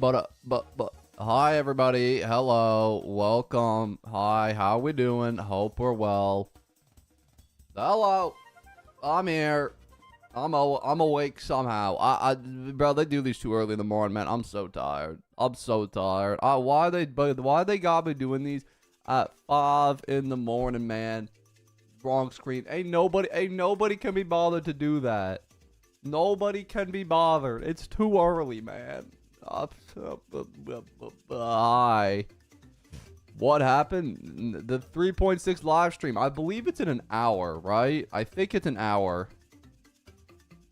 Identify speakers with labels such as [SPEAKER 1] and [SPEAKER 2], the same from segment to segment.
[SPEAKER 1] But hi everybody, hello, welcome, hi, how we doing? Hope we're well. Hello, I'm here. I'm awake somehow. Bro, they do these too early in the morning, man. I'm so tired. I'm so tired. Why they got me doing these at 5 in the morning, man? Wrong screen. Ain't nobody can be bothered to do that. Nobody can be bothered. It's too early, man. Hi. What happened? The 3.6 live stream. I believe it's in an hour, right? I think it's an hour.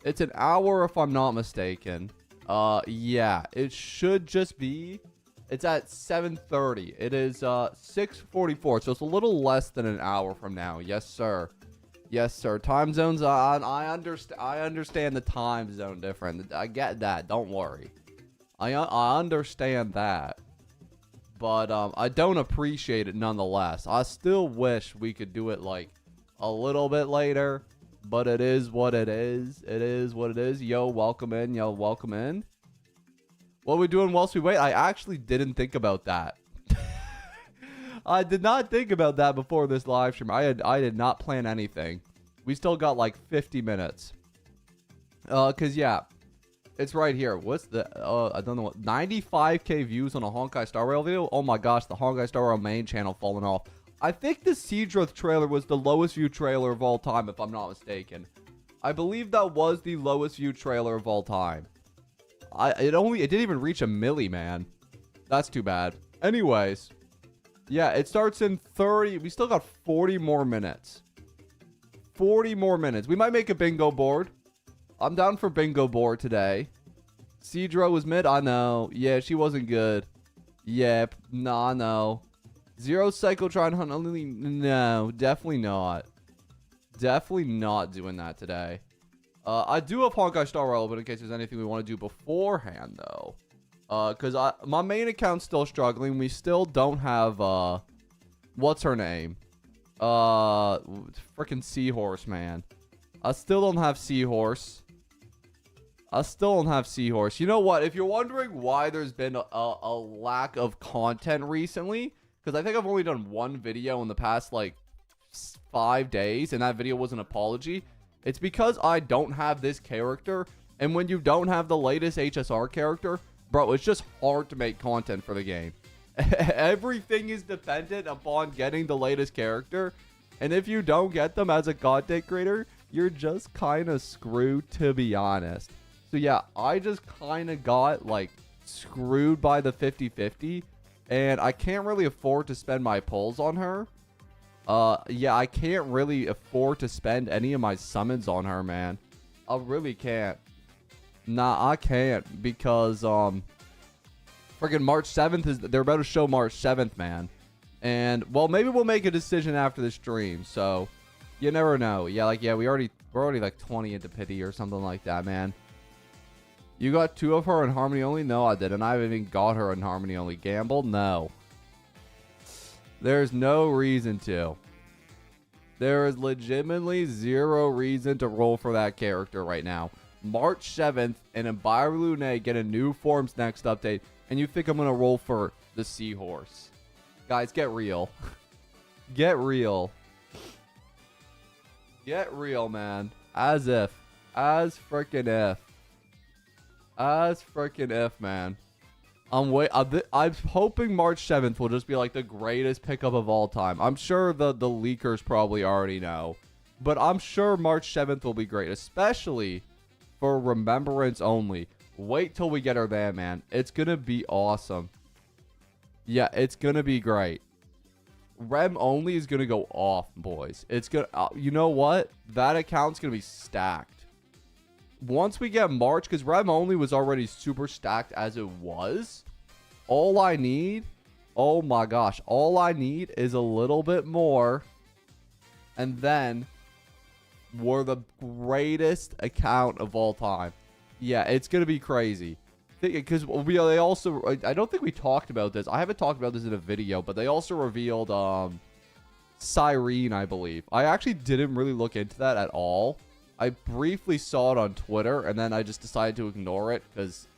[SPEAKER 1] It's an hour if I'm not mistaken. Yeah. It should just be. It's at 7:30. It is 6:44, so it's a little less than an hour from now. Yes, sir. Yes, sir. Time zones. I understand the time zone difference. I get that. Don't worry. I understand that, but I don't appreciate it nonetheless. I still wish we could do it like a little bit later, but it is what it is. It is what it is. Yo, welcome in. Yo, welcome in. What are we doing whilst we wait? I actually didn't think about that. I did not think about that before this live stream. I did not plan anything. We still got like 50 minutes. Cause yeah. It's right here. What's the, I don't know what, 95k views on a Honkai Star Rail video? Oh my gosh, the Honkai Star Rail main channel falling off. I think the Seadrith trailer was the lowest viewed trailer of all time, if I'm not mistaken. I believe that was the lowest viewed trailer of all time. It didn't even reach a milli, man. That's too bad. Anyways, yeah, it starts in 30, we still got 40 more minutes. 40 more minutes. We might make a bingo board. I'm down for bingo board today. Seadra was mid. I know. Yeah, she wasn't good. Yep. Nah, no. Zero Cyclotron Hunt. No, definitely not. Definitely not doing that today. I do have Honkai Star Rail, but in case there's anything we want to do beforehand, though. Because my main account's still struggling. We still don't have, what's her name? Freaking Seahorse, man. I still don't have Seahorse. You know what? If you're wondering why there's been a lack of content recently, because I think I've only done one video in the past, like, 5 days, and that video was an apology. It's because I don't have this character, and when you don't have the latest HSR character, bro, it's just hard to make content for the game. Everything is dependent upon getting the latest character, and if you don't get them as a content creator, you're just kind of screwed, to be honest. So yeah, I just kind of got like screwed by the 50-50, and I can't really afford to spend my pulls on her. Yeah, I can't really afford to spend any of my summons on her, man. I really can't. Nah, I can't, because friggin' March 7th is, they're about to show March 7th, man. And well, maybe we'll make a decision after the stream, so you never know. Yeah, like, yeah, we're already like 20 into pity or something like that, man. You got 2 of her in Harmony only? No, I didn't. I haven't even got her in Harmony only. Gamble? No. There's no reason to. There is legitimately zero reason to roll for that character right now. March 7th, and Embiru Lune get a new forms next update, and you think I'm going to roll for the Seahorse. Guys, get real. Get real. Get real, man. As if. As frickin' if. As frickin' if, man. I'm hoping March 7th will just be like the greatest pickup of all time. I'm sure the leakers probably already know. But I'm sure March 7th will be great. Especially for Remembrance only. Wait till we get her there, man. It's gonna be awesome. Yeah, it's gonna be great. Rem only is gonna go off, boys. It's gonna, you know what? That account's gonna be stacked. Once we get March, because Rem only was already super stacked as it was. All I need, oh my gosh, all I need is a little bit more, and then we're the greatest account of all time. Yeah, it's gonna be crazy. Because they also, I don't think we talked about this. I haven't talked about this in a video, but they also revealed Cyrene, I believe. I actually didn't really look into that at all. I briefly saw it on Twitter, and then I just decided to ignore it because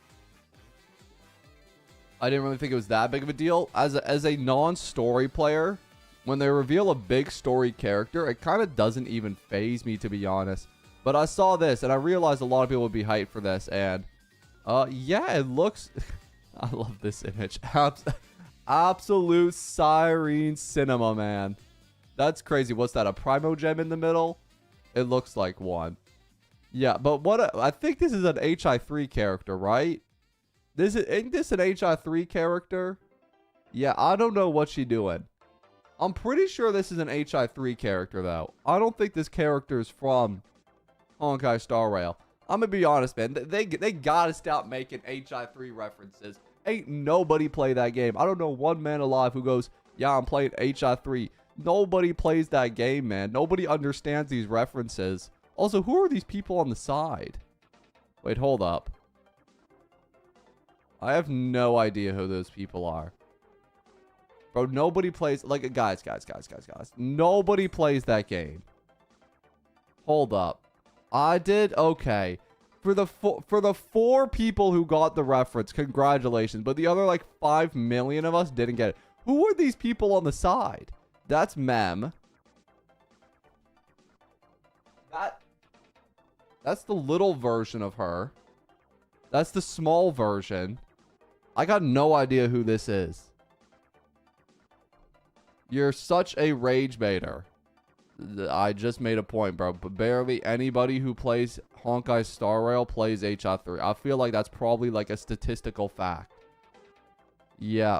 [SPEAKER 1] I didn't really think it was that big of a deal. As a non-story player, when they reveal a big story character, it kind of doesn't even faze me, to be honest. But I saw this, and I realized a lot of people would be hyped for this, and yeah, it looks... I love this image. Absolute siren cinema, man. That's crazy. What's that, a Primo Gem in the middle? It looks like one. Yeah, but I think this is an HI3 character, right? Ain't this an HI3 character? Yeah, I don't know what she's doing. I'm pretty sure this is an HI3 character, though. I don't think this character is from Honkai Star Rail. I'm gonna be honest, man. They gotta stop making HI3 references. Ain't nobody play that game. I don't know one man alive who goes, yeah, I'm playing HI3. Nobody plays that game, man. Nobody understands these references. Also, who are these people on the side? Wait, hold up. I have no idea who those people are. Bro, nobody plays... Like, guys. Nobody plays that game. Hold up. I did? Okay. For the 4 people who got the reference, congratulations. But the other, like, 5 million of us didn't get it. Who are these people on the side? That's Mem. That's the little version of her. That's the small version. I got no idea who this is. You're such a rage baiter. I just made a point, bro. But barely anybody who plays Honkai Star Rail plays HI3. I feel like that's probably like a statistical fact. Yeah.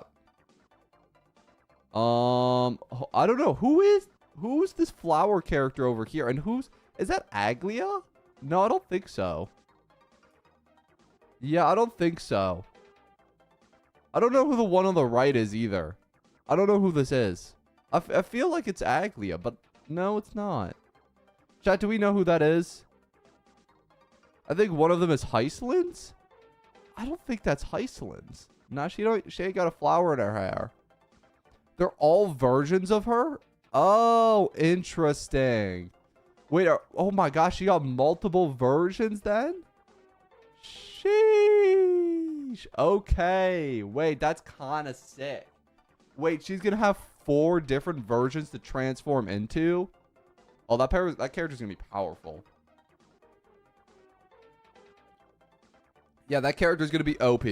[SPEAKER 1] I don't know. Who's this flower character over here? And is that Aglia? No, I don't think so. Yeah, I don't think so. I don't know who the one on the right is either. I don't know who this is. I feel like it's Aglia, but no, it's not. Chat, do we know who that is? I think one of them is Heislin's. I don't think that's Heislin's. Nah, she ain't got a flower in her hair. They're all versions of her? Oh, interesting. Wait, oh my gosh, she got multiple versions then? Sheesh. Okay. Wait, that's kind of sick. Wait, she's going to have 4 different versions to transform into? Oh, that character's going to be powerful. Yeah, that character's going to be OP.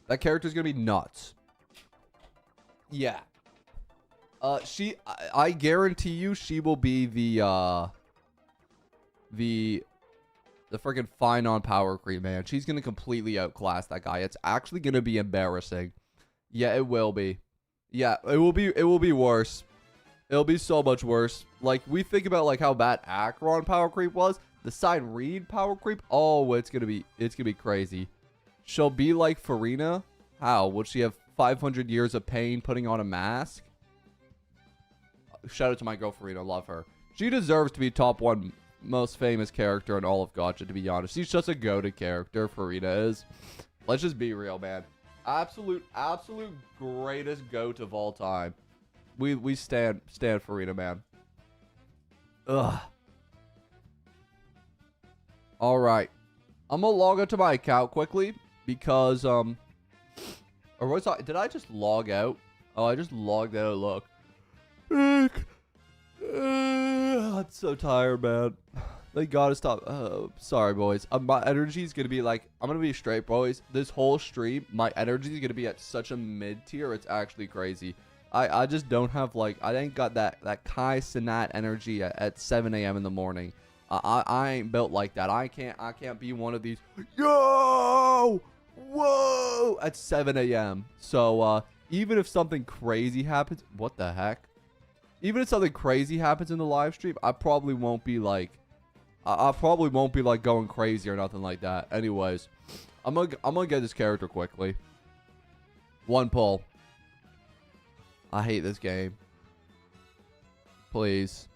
[SPEAKER 1] That character's going to be nuts. Yeah. I guarantee you she will be the freaking Finon power creep, man. She's going to completely outclass that guy. It's actually going to be embarrassing. Yeah, it will be. Yeah, it will be worse. It'll be so much worse. Like, we think about like how bad Acheron power creep was. The Cyrene power creep. Oh, it's gonna be crazy. She'll be like Farina. How? Would she have 500 years of pain putting on a mask? Shout out to my girl Farina. Love her. She deserves to be top 1 most famous character in all of Gacha, to be honest. She's just a goated character, Farina is. Let's just be real, man. Absolute greatest GOAT of all time. We stand Farina, man. Ugh. All right. I'm gonna log out to my account quickly because or did I just log out? Oh, I just logged out. Look. I'm so tired, man. They gotta stop. Sorry, boys. My energy is gonna be like, I'm gonna be straight, boys. This whole stream, my energy is gonna be at such a mid tier. It's actually crazy. I just don't have like, I ain't got that Kai Sinat energy at 7 a.m. in the morning. I ain't built like that. I can't be one of these. Yo, whoa, at 7 a.m. So even if something crazy happens, what the heck? Even if something crazy happens in the live stream, I probably won't be like. I probably won't be like going crazy or nothing like that. Anyways, I'm gonna get this character quickly. 1 pull. I hate this game. Please.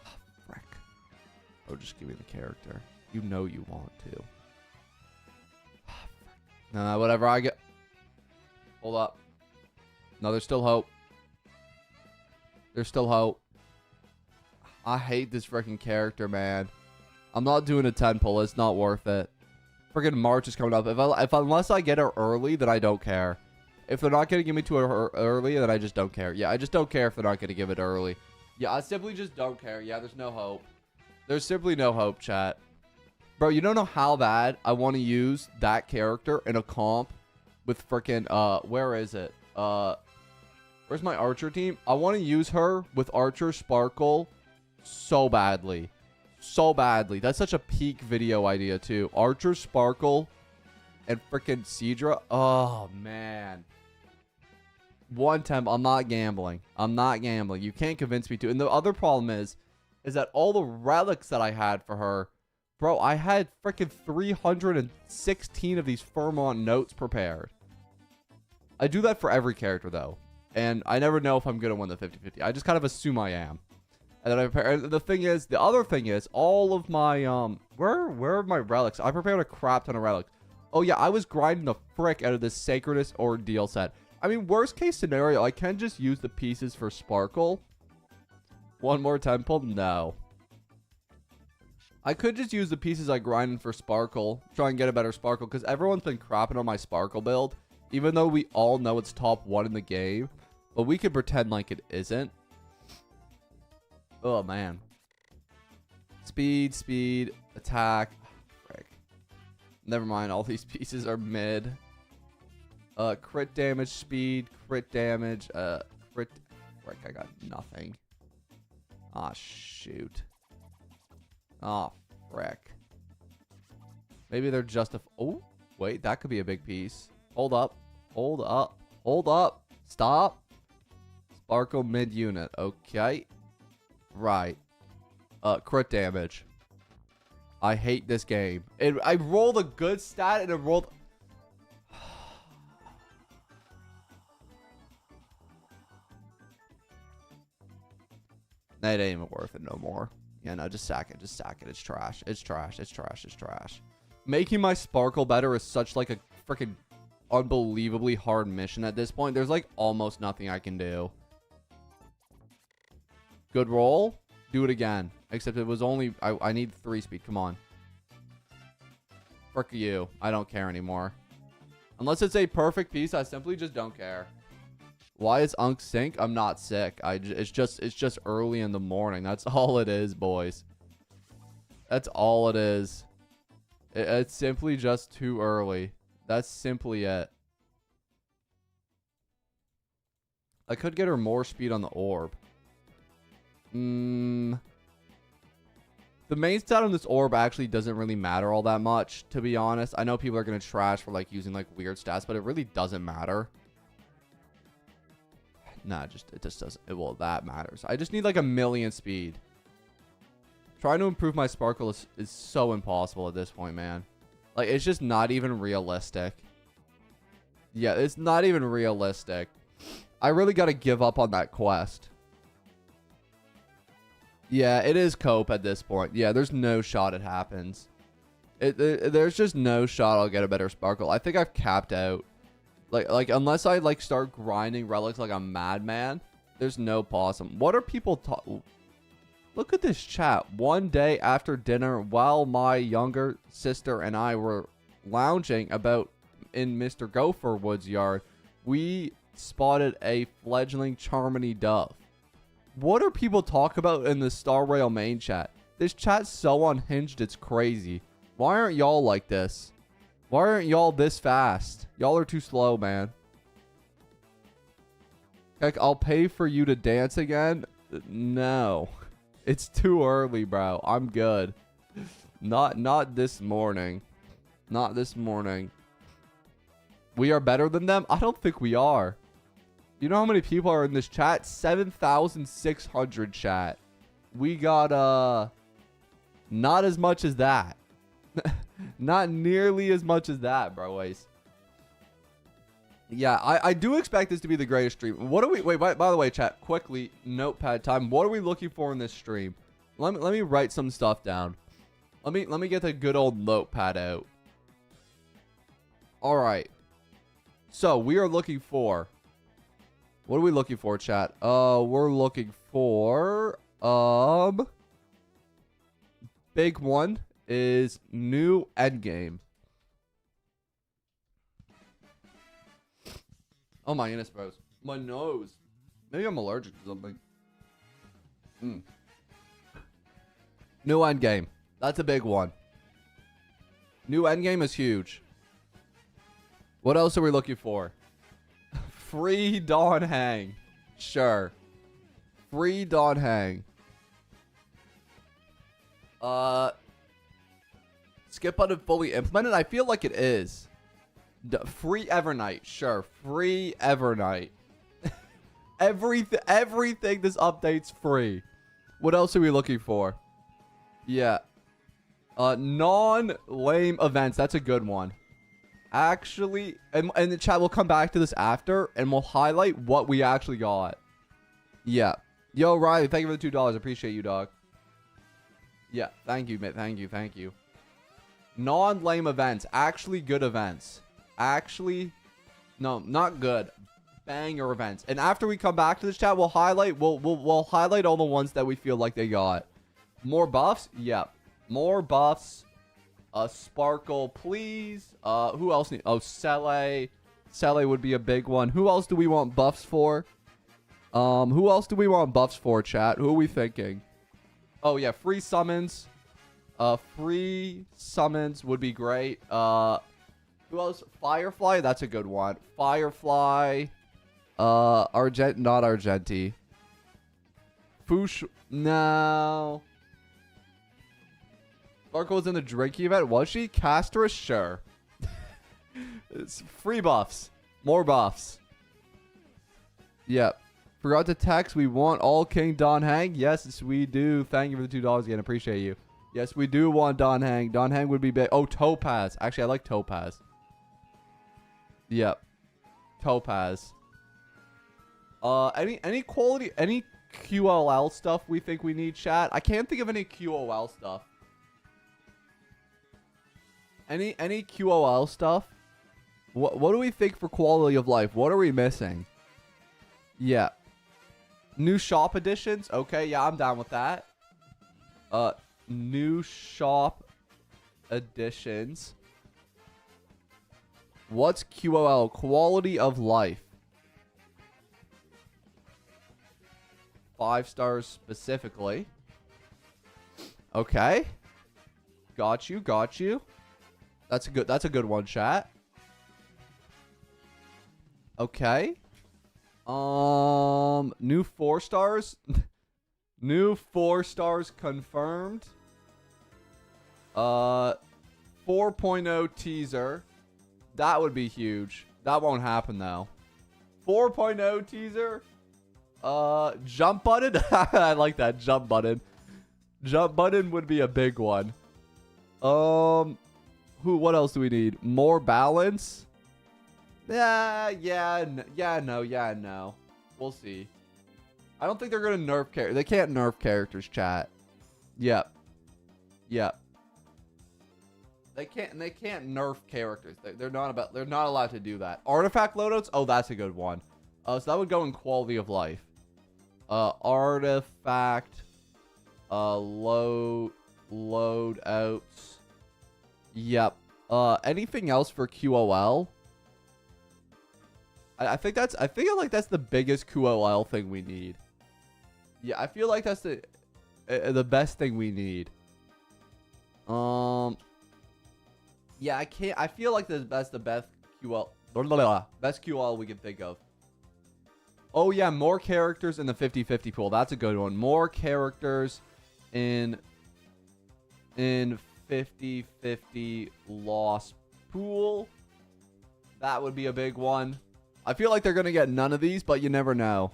[SPEAKER 1] Oh, frick. Oh, just give me the character. You know you want to. Oh, nah, whatever. I get. Hold up. No, there's still hope. There's still hope. I hate this freaking character, man. I'm not doing a 10 pull. It's not worth it. Freaking March is coming up. If unless I get her early, then I don't care. If they're not going to give me to her early, then I just don't care. Yeah, I just don't care if they're not going to give it early. Yeah, I simply just don't care. Yeah, there's no hope. There's simply no hope, chat. Bro, you don't know how bad I want to use that character in a comp with freaking, where is it? Where's my Archer team? I want to use her with Archer, Sparkle so badly. So badly. That's such a peak video idea, too. Archer, Sparkle, and freaking Seadra. Oh, man. One temp. I'm not gambling. I'm not gambling. You can't convince me to. And the other problem is that all the relics that I had for her, bro, I had freaking 316 of these Fairmont notes prepared. I do that for every character, though. And I never know if I'm going to win the 50-50. I just kind of assume I am. And then I prepare. The other thing is, all of my, where are my relics? I prepared a crap ton of relics. Oh, yeah, I was grinding the frick out of this Sacredness Ordeal set. I mean, worst case scenario, I can just use the pieces for Sparkle. One more temple? No. I could just use the pieces I grinded for Sparkle, try and get a better Sparkle, because everyone's been crapping on my Sparkle build, even though we all know it's top 1 in the game, but we could pretend like it isn't. Oh, man. Speed, attack. Frick. Never mind, all these pieces are mid. Crit damage, speed, crit damage, crit. Frick, I got nothing. Ah, shoot. Ah, frick. Maybe they're just a. Oh, wait, that could be a big piece. Hold up. Stop. Sparkle mid unit. Okay. Right. Crit damage. I hate this game. I rolled a good stat and it rolled. That ain't even worth it no more. Yeah, no, just sack it. It's trash. It's trash. Making my Sparkle better is such like a freaking unbelievably hard mission at this point. There's like almost nothing I can do. Good roll. Do it again. Except it was only... I need 3 speed. Come on. Frick you. I don't care anymore. Unless it's a perfect piece, I simply just don't care. Why is Unk sick? I'm not sick. It's just early in the morning. That's all it is, boys. That's all it is. It's simply just too early. That's simply it. I could get her more speed on the orb. The main stat on this orb actually doesn't really matter all that much, to be honest. I know people are going to trash for like using like weird stats, but it really doesn't matter. Nah, it just doesn't. Well, that matters. I just need like 1,000,000 speed. Trying to improve my Sparkle is so impossible at this point, man. Like, it's just not even realistic. Yeah, it's not even realistic. I really got to give up on that quest. Yeah, it is cope at this point. Yeah, there's no shot it happens. There's just no shot I'll get a better Sparkle. I think I've capped out. Like unless I like start grinding relics like a madman, there's no possum. What are people talking? Look at this chat. One day after dinner, while my younger sister and I were lounging about in Mr. Gopherwood's yard, we spotted a fledgling Charmony dove. What are people talk about in the Star Rail main chat? This chat's so unhinged, it's crazy. Why aren't y'all like this? Why aren't y'all this fast? Y'all are too slow, man. Heck, I'll pay for you to dance again? No. It's too early, bro. I'm good. Not this morning. Not this morning. We are better than them? I don't think we are. You know how many people are in this chat? 7,600 chat. We got, not as much as that. Not nearly as much as that, bro. Yeah, I do expect this to be the greatest stream. What are we... Wait, by the way, chat, quickly, notepad time. What are we looking for in this stream? Let me write some stuff down. Let me get the good old notepad out. All right. So, we are looking for... What are we looking for, chat? We're looking for... Big one is new endgame. Oh my goodness, bros. My nose. Maybe I'm allergic to something. New endgame. That's a big one. New endgame is huge. What else are we looking for? Free Dan Heng. Sure. Free Dan Heng. Skip button fully implemented? I feel like it is. Free Evernight. Sure. Free Evernight. Everything this update's free. What else are we looking for? Yeah. Non-lame events. That's a good one. Actually, and the chat will come back to this after, and we'll highlight what we actually got. Yeah. Yo, Riley, thank you for the $2. Appreciate you, dog. Yeah, thank you, mate. Thank you. Non-lame events. Actually good events. Actually, no, not good. Banger events. And after we come back to this chat, we'll highlight highlight all the ones that we feel like they got. More buffs? Yep. More buffs. Sparkle, please. Who else need? Oh, Sele. Sele would be a big one. Who else do we want buffs for? Who else do we want buffs for, chat? Who are we thinking? Oh, yeah, free summons. Free summons would be great. Who else? Firefly, that's a good one. Firefly. Not Argenti. Foosh, no. Sparkle was in the drinking event, was she? Casterus, sure. It's free buffs. More buffs. Yep. Forgot to text. We want all King Dan Heng. Yes, we do. Thank you for the $2 again. Appreciate you. Yes, we do want Dan Heng. Dan Heng would be big. Oh, Topaz. Actually, I like Topaz. Yep. Topaz. Any quality, any QOL stuff we think we need, chat? I can't think of any QOL stuff. Any QOL stuff? What do we think for quality of life? What are we missing? Yeah. New shop additions? Okay, yeah, I'm down with that. New shop additions. What's QOL? Quality of life. 5 stars specifically. Okay. Got you. That's a good one, chat. Okay. New 4 stars. New 4 stars confirmed. 4.0 teaser. That would be huge. That won't happen though. 4.0 teaser. Jump button. I like that jump button. Jump button would be a big one. What else do we need? More balance? Yeah, no. We'll see. I don't think they're gonna nerf characters. They can't nerf characters, chat. Yep. They can't nerf characters. They're not allowed to do that. Artifact loadouts? Oh, that's a good one. So that would go in quality of life. Artifact loadouts. Yep. Anything else for QOL? I feel like that's the biggest QOL thing we need. Yeah, I feel like that's the best thing we need. Yeah, I feel like that's the best QOL. Best QOL we can think of. Oh yeah, more characters in the 50-50 pool. That's a good one. More characters in 50-50 loss pool. That would be a big one. I feel like they're going to get none of these, but you never know.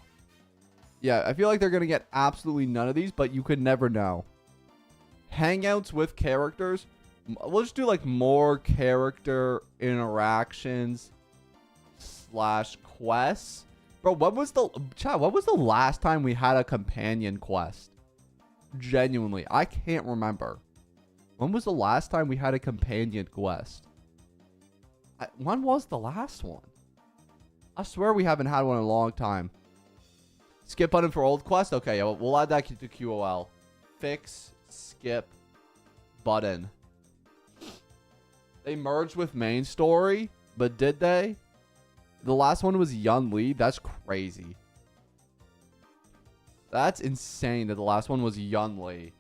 [SPEAKER 1] Yeah, I feel like they're going to get absolutely none of these, but you could never know. Hangouts with characters. We'll just do like more character interactions / quests. Bro, what was the last time we had a companion quest? Genuinely, I can't remember. When was the last time we had a companion quest? When was the last one? I swear we haven't had one in a long time. Skip button for old quest? Okay, yeah, we'll add that to QOL. Fix, skip, button. They merged with main story, but did they? The last one was Yun Lee. That's crazy. That's insane that the last one was Yun Lee.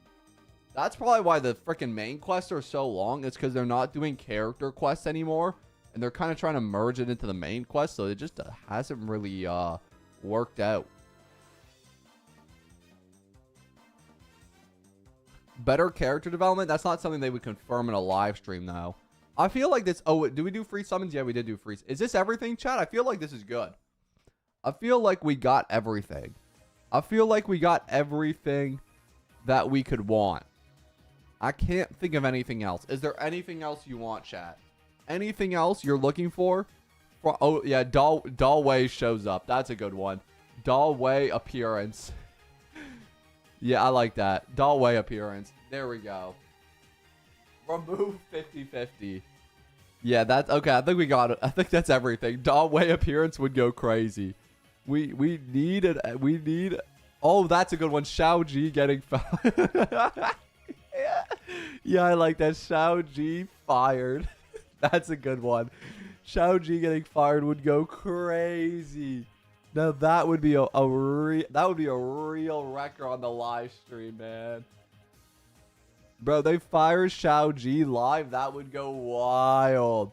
[SPEAKER 1] That's probably why the freaking main quests are so long. It's because they're not doing character quests anymore. And they're kind of trying to merge it into the main quest. So it just hasn't really worked out. Better character development? That's not something they would confirm in a live stream, though. I feel like this... Oh, do we do free summons? Yeah, we did do free... Is this everything, chat? I feel like this is good. I feel like we got everything. I feel like we got everything that we could want. I can't think of anything else. Is there anything else you want, chat? Anything else you're looking for? Oh, yeah, Dalway shows up. That's a good one. Dalway appearance. Yeah, I like that. Dalway appearance. There we go. Remove 50-50. Yeah, that's... Okay, I think we got it. I think that's everything. Dalway appearance would go crazy. We need it. We need... Oh, that's a good one. Xiao Ji getting fired. Yeah, I like that. Xiao Ji fired. That's a good one. Xiao Ji getting fired would go crazy. Now that would be a real wrecker on the live stream, man. Bro, they fire Xiao Ji live. That would go wild.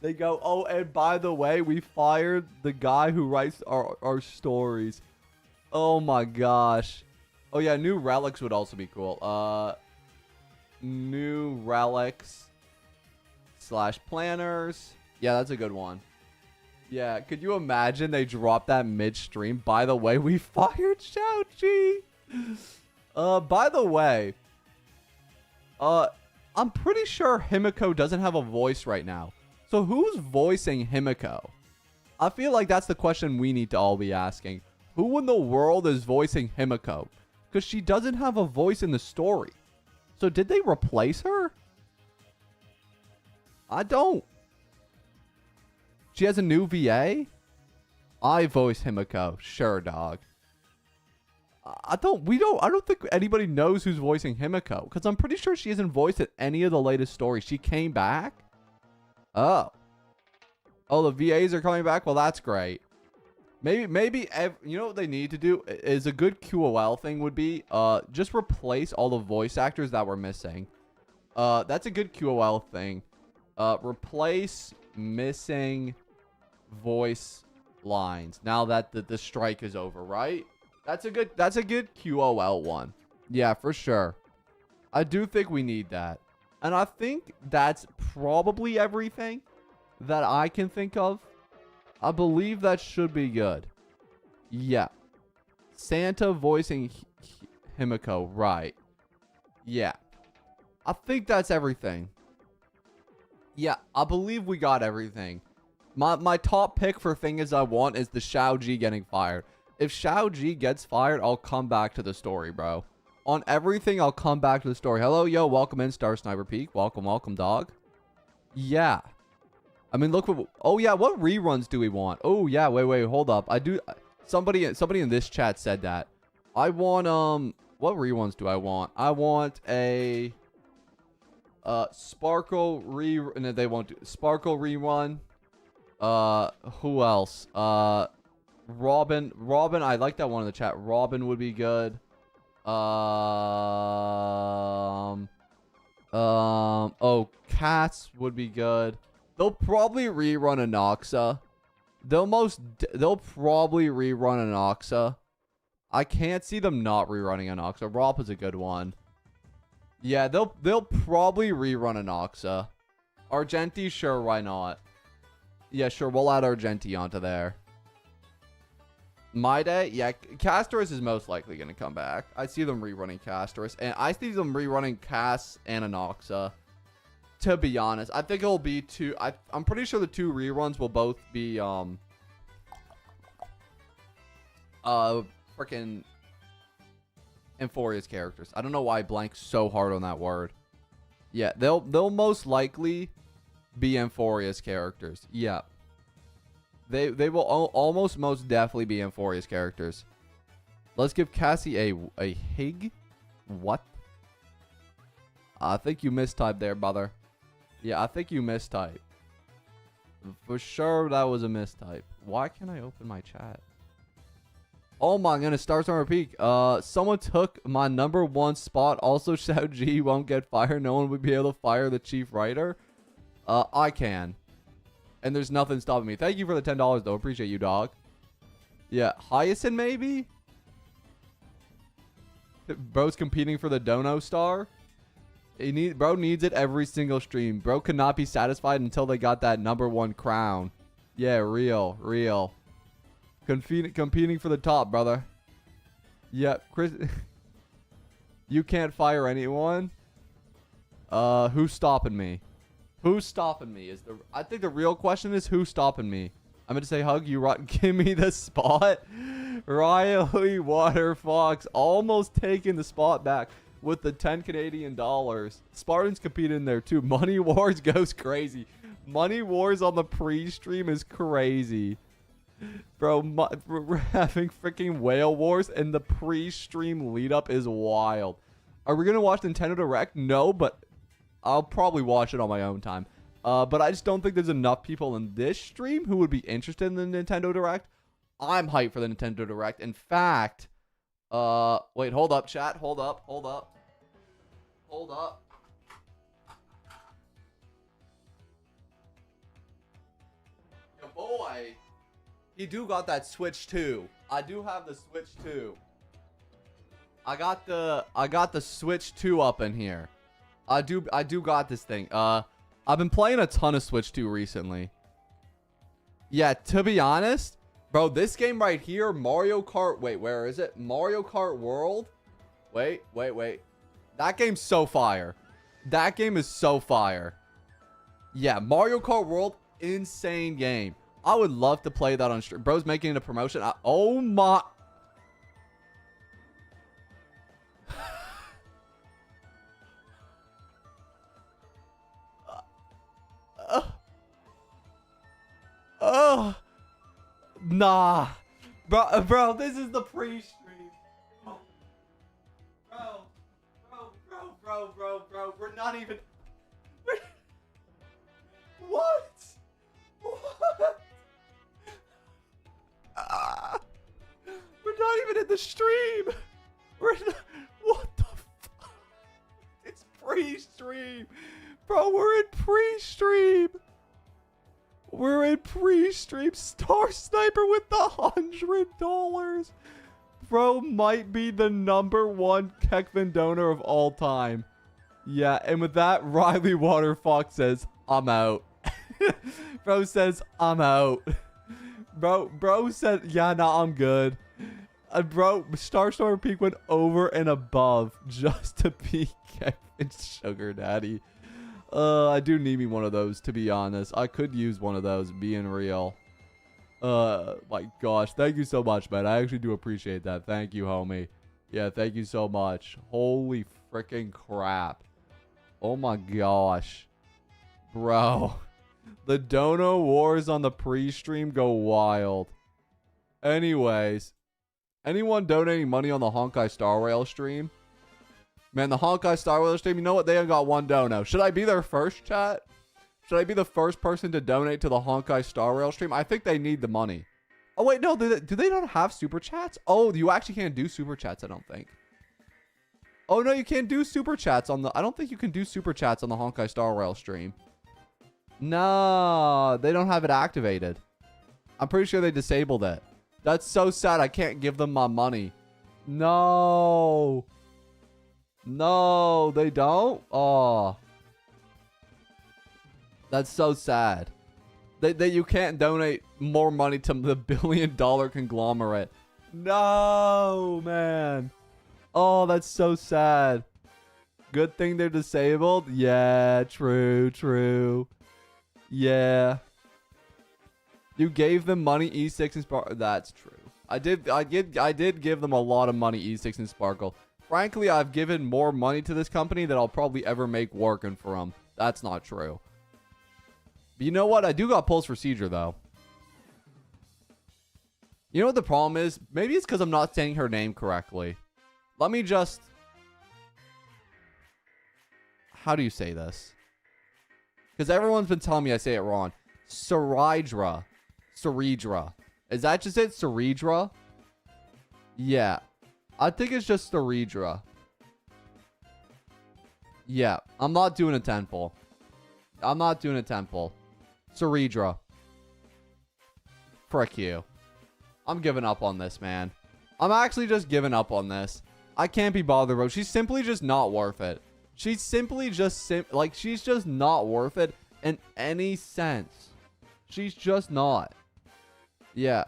[SPEAKER 1] They go, oh, and by the way, we fired the guy who writes our stories. Oh my gosh. Oh yeah, new relics would also be cool. New relics / planners. Yeah, that's a good one. Yeah, could you imagine they dropped that midstream? By the way, we fired Xiao Ji. By the way, I'm pretty sure Himiko doesn't have a voice right now. So who's voicing Himiko? I feel like that's the question we need to all be asking. Who in the world is voicing Himiko? Because she doesn't have a voice in the story. So did they replace her? I don't. She has a new VA? I voice Himiko. Sure, dog. I don't think anybody knows who's voicing Himiko. Because I'm pretty sure she isn't voiced in any of the latest stories. She came back? Oh. Oh, the VAs are coming back? Well, that's great. Maybe you know what they need to do is a good QOL thing would be just replace all the voice actors that were missing. That's a good QOL thing. Replace missing voice lines now that the strike is over, right? That's a good QOL one. Yeah, for sure. I do think we need that. And I think that's probably everything that I can think of. I believe that should be good. Yeah. Santa voicing Himiko, right. Yeah. I think that's everything. Yeah, I believe we got everything. My top pick for things I want is the Xiao Ji getting fired. If Xiao Ji gets fired, I'll come back to the story, bro. On everything, I'll come back to the story. Hello, yo, welcome in, Star Sniper Peak. Welcome, dog. Yeah. I mean, look what... Oh, yeah, what reruns do we want? Oh, yeah, wait, hold up. I do... Somebody in this chat said that. I want, What reruns do I want? I want a... Sparkle rerun... No, they won't do... Sparkle rerun. Who else? Robin, I like that one in the chat. Robin would be good. Oh, Cats would be good. They'll probably rerun Anoxa. They'll probably rerun Anoxa. I can't see them not rerunning Anoxa. Rob is a good one. Yeah, they'll probably rerun Anoxa. Argenti, sure, why not? Yeah, sure, we'll add Argenti onto there. My Day, yeah, Castorus is most likely going to come back. I see them rerunning Castorus, and I see them rerunning Cass and Anoxa. To be honest, I think it'll be two. I'm pretty sure the two reruns will both be freaking Emphoria's characters. I don't know why I blanked so hard on that word. Yeah, they'll most likely be Emphoria's characters. Yeah. They will almost most definitely be Emphoria's characters. Let's give Cassie a Hig. What? I think you mistyped there, brother. Yeah, I think you mistyped. For sure, that was a mistype. Why can't I open my chat? Oh my goodness, Star Stormer Peak. Someone took my #1 spot. Also, shout G won't get fired. No one would be able to fire the chief writer. I can. And there's nothing stopping me. Thank you for the $10 though. Appreciate you, dog. Yeah, Hyacinth maybe? Bro's competing for the Dono star. Bro needs it every single stream. Bro could not be satisfied until they got that #1 crown. Yeah, real. Competing for the top, brother. Yep, Chris. You can't fire anyone. Who's stopping me? Who's stopping me? I think the real question is who's stopping me. I'm gonna say hug you, right? Give me the spot. Riley Waterfox almost taking the spot back with the 10 Canadian dollars. Spartans compete in there too. Money Wars goes crazy. Money Wars on the pre-stream is crazy. Bro, we're having freaking Whale Wars and the pre-stream lead-up is wild. Are we going to watch Nintendo Direct? No, but I'll probably watch it on my own time. But I just don't think there's enough people in this stream who would be interested in the Nintendo Direct. I'm hyped for the Nintendo Direct. In fact, wait, hold up, chat. Hold up. Your boy, he do got that Switch too. I do have the Switch 2. I got the Switch 2 up in here. I do got this thing. I've been playing a ton of Switch 2 recently. Yeah, to be honest, bro, this game right here, Mario Kart. Wait, where is it? Mario Kart World. Wait. That game's so fire. That game is so fire. Yeah, Mario Kart World, insane game. I would love to play that on stream. Bro's making it a promotion. Oh my. Nah. Bro, this is the pre-stream. Bro, we're not even. What? We're not even in the stream. What the fuck? It's pre-stream. Bro, we're in pre-stream. We're in pre-stream. Star Sniper with the $100. Bro might be the #1 Kekvin donor of all time. Yeah, and with that, Riley Waterfox says, I'm out. Bro says, I'm out. Bro said, yeah, nah, I'm good. Bro, Star Storm Peak went over and above just to be Kekvin's sugar daddy. I do need me one of those, to be honest. I could use one of those, being real. My gosh, thank you so much, man. I actually do appreciate that. Thank you, homie. Yeah, thank you so much. Holy freaking crap. Oh my gosh. Bro. The Dono Wars on the pre-stream go wild. Anyways. Anyone donating money on the Honkai Star Rail stream? Man, the Honkai Star Rail stream, you know what? They got one dono. Should I be their first, chat? Should I be the first person to donate to the Honkai Star Rail stream? I think they need the money. Oh, wait, no. Do they not have super chats? Oh, you actually can't do super chats, I don't think. Oh, no, you can't do super chats on the... I don't think you can do super chats on the Honkai Star Rail stream. No, they don't have it activated. I'm pretty sure they disabled it. That's so sad. I can't give them my money. No. No, they don't? Oh. That's so sad. You can't donate more money to the billion-dollar conglomerate. No, man. Oh, that's so sad. Good thing they're disabled. Yeah, true. Yeah. You gave them money, E6 and Sparkle. That's true. I did give them a lot of money, E6 and Sparkle. Frankly, I've given more money to this company than I'll probably ever make working for them. That's not true. But you know what? I do got Pulse Procedure, though. You know what the problem is? Maybe it's because I'm not saying her name correctly. Let me just... How do you say this? Because everyone's been telling me I say it wrong. Ceridra. Is that just it? Ceridra? Yeah. I think it's just Ceridra. Yeah. I'm not doing a 10-pull. Ceridra. Frick you. I'm giving up on this, man. I'm actually just giving up on this. I can't be bothered, bro. She's simply just not worth it. She's simply just she's just not worth it in any sense. She's just not. Yeah.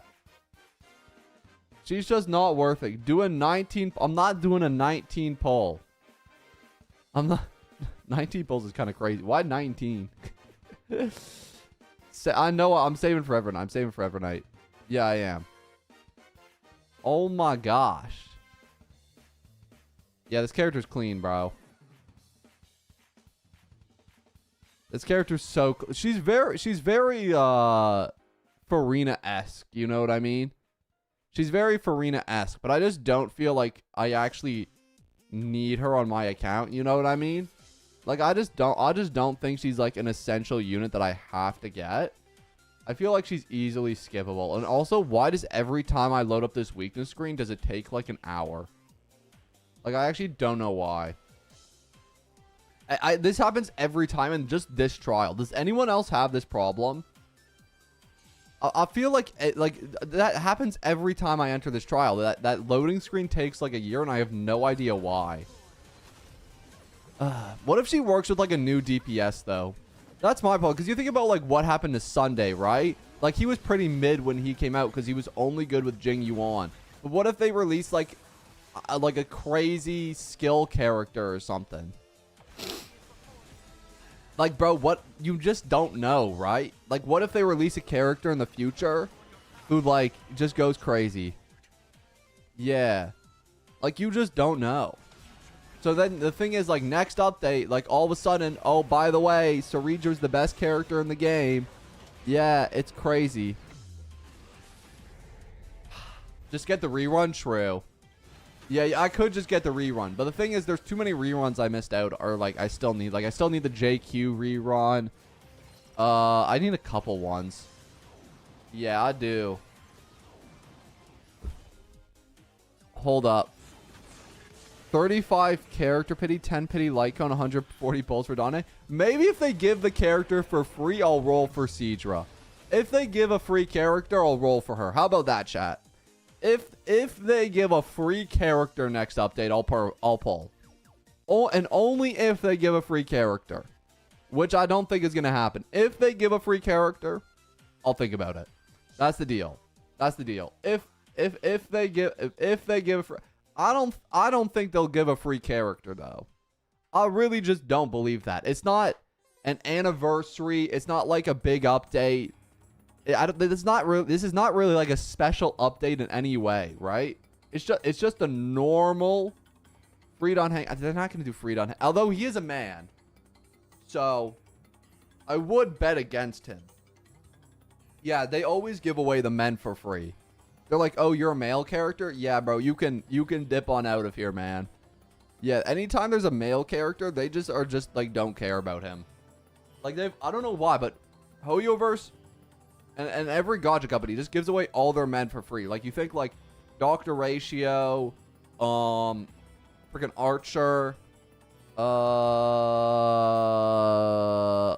[SPEAKER 1] She's just not worth it. Doing 19. I'm not doing a 19 pull. I'm not. 19 pulls is kind of crazy. Why 19? I know I'm saving for Evernight. Yeah, I am. Oh my gosh. Yeah, this character's clean, bro. This character's so she's very Farina-esque, you know what I mean? She's very Farina-esque, but I just don't feel like I actually need her on my account, you know what I mean? Like I just don't think she's like an essential unit that I have to get. I feel like she's easily skippable. And also, why does every time I load up this weakness screen does it take like an hour? Like I actually don't know why. This happens every time in just this trial. Does anyone else have this problem? I feel like that happens every time I enter this trial. That loading screen takes like a year and I have no idea why. What if she works with like a new DPS though? That's my point. Because you think about like what happened to Sunday, right? Like he was pretty mid when he came out because he was only good with Jing Yuan. But what if they release like a crazy skill character or something? Like, bro, what? You just don't know, right? Like, what if they release a character in the future who, like, just goes crazy? Yeah. Like, you just don't know. So then the thing is, like, next update, like, all of a sudden, oh, by the way, Ceredra's the best character in the game. Yeah, it's crazy. Just get the rerun? True. Yeah, I could just get the rerun. But the thing is, there's too many reruns I missed out. Or, like, I still need the JQ rerun. I need a couple ones. Yeah, I do. Hold up. 35 character pity, 10 pity light cone, 140 pulls for Dane. Maybe if they give the character for free, I'll roll for Ceridra. If they give a free character, I'll roll for her. How about that, chat? If they give a free character next update, I'll pull. Oh, and only if they give a free character, which I don't think is gonna happen. If they give a free character, I'll think about it. That's the deal. That's the deal. If they give a free, I don't think they'll give a free character though. I really just don't believe that. It's not an anniversary. It's not like a big update. This is not really like a special update in any way, right? It's just a normal free Dan Heng. They're not gonna do free Dan Heng, although he is a man, so I would bet against him. Yeah, they always give away the men for free. They're like, oh, you're a male character? Yeah, bro, you can dip on out of here, man. Yeah, anytime there's a male character, they just like don't care about him. Like I don't know why, but Hoyoverse and every gacha company just gives away all their men for free. Like you think like Dr. Ratio, freaking Archer, oh,